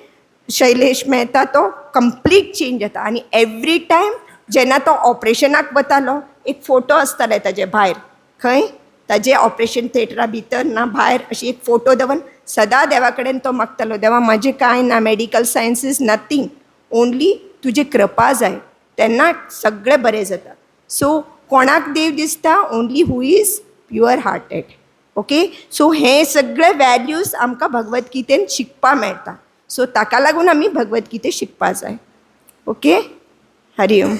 शैलेश मेहता तो कंप्लीट चेंज जाता. आनी एवरी टायम जेन्ना तो ऑपरेशनाक वतालो, एक फोटो आसताले ताजे भायर, खंय ताजे ऑपरेशन थिएटरा भितर ना भायर अशी एक फोटो दवरून सदां देवा कडेन तो मागतालो, देवा म्हाजें कांय ना, medical science is nothing, only तुजी कृपा जाय, तेन्ना सगळें बरें जाता. सो कोणाक देव दिसता, only who is pure hearted. Okay, so हे सगळे वॅल्यूज आमकां भगवतगीतेन शिकपा मेळटा. सो ताका लागून आमी भगवतगीते शिकपा जाय. ओके, हरी ओम.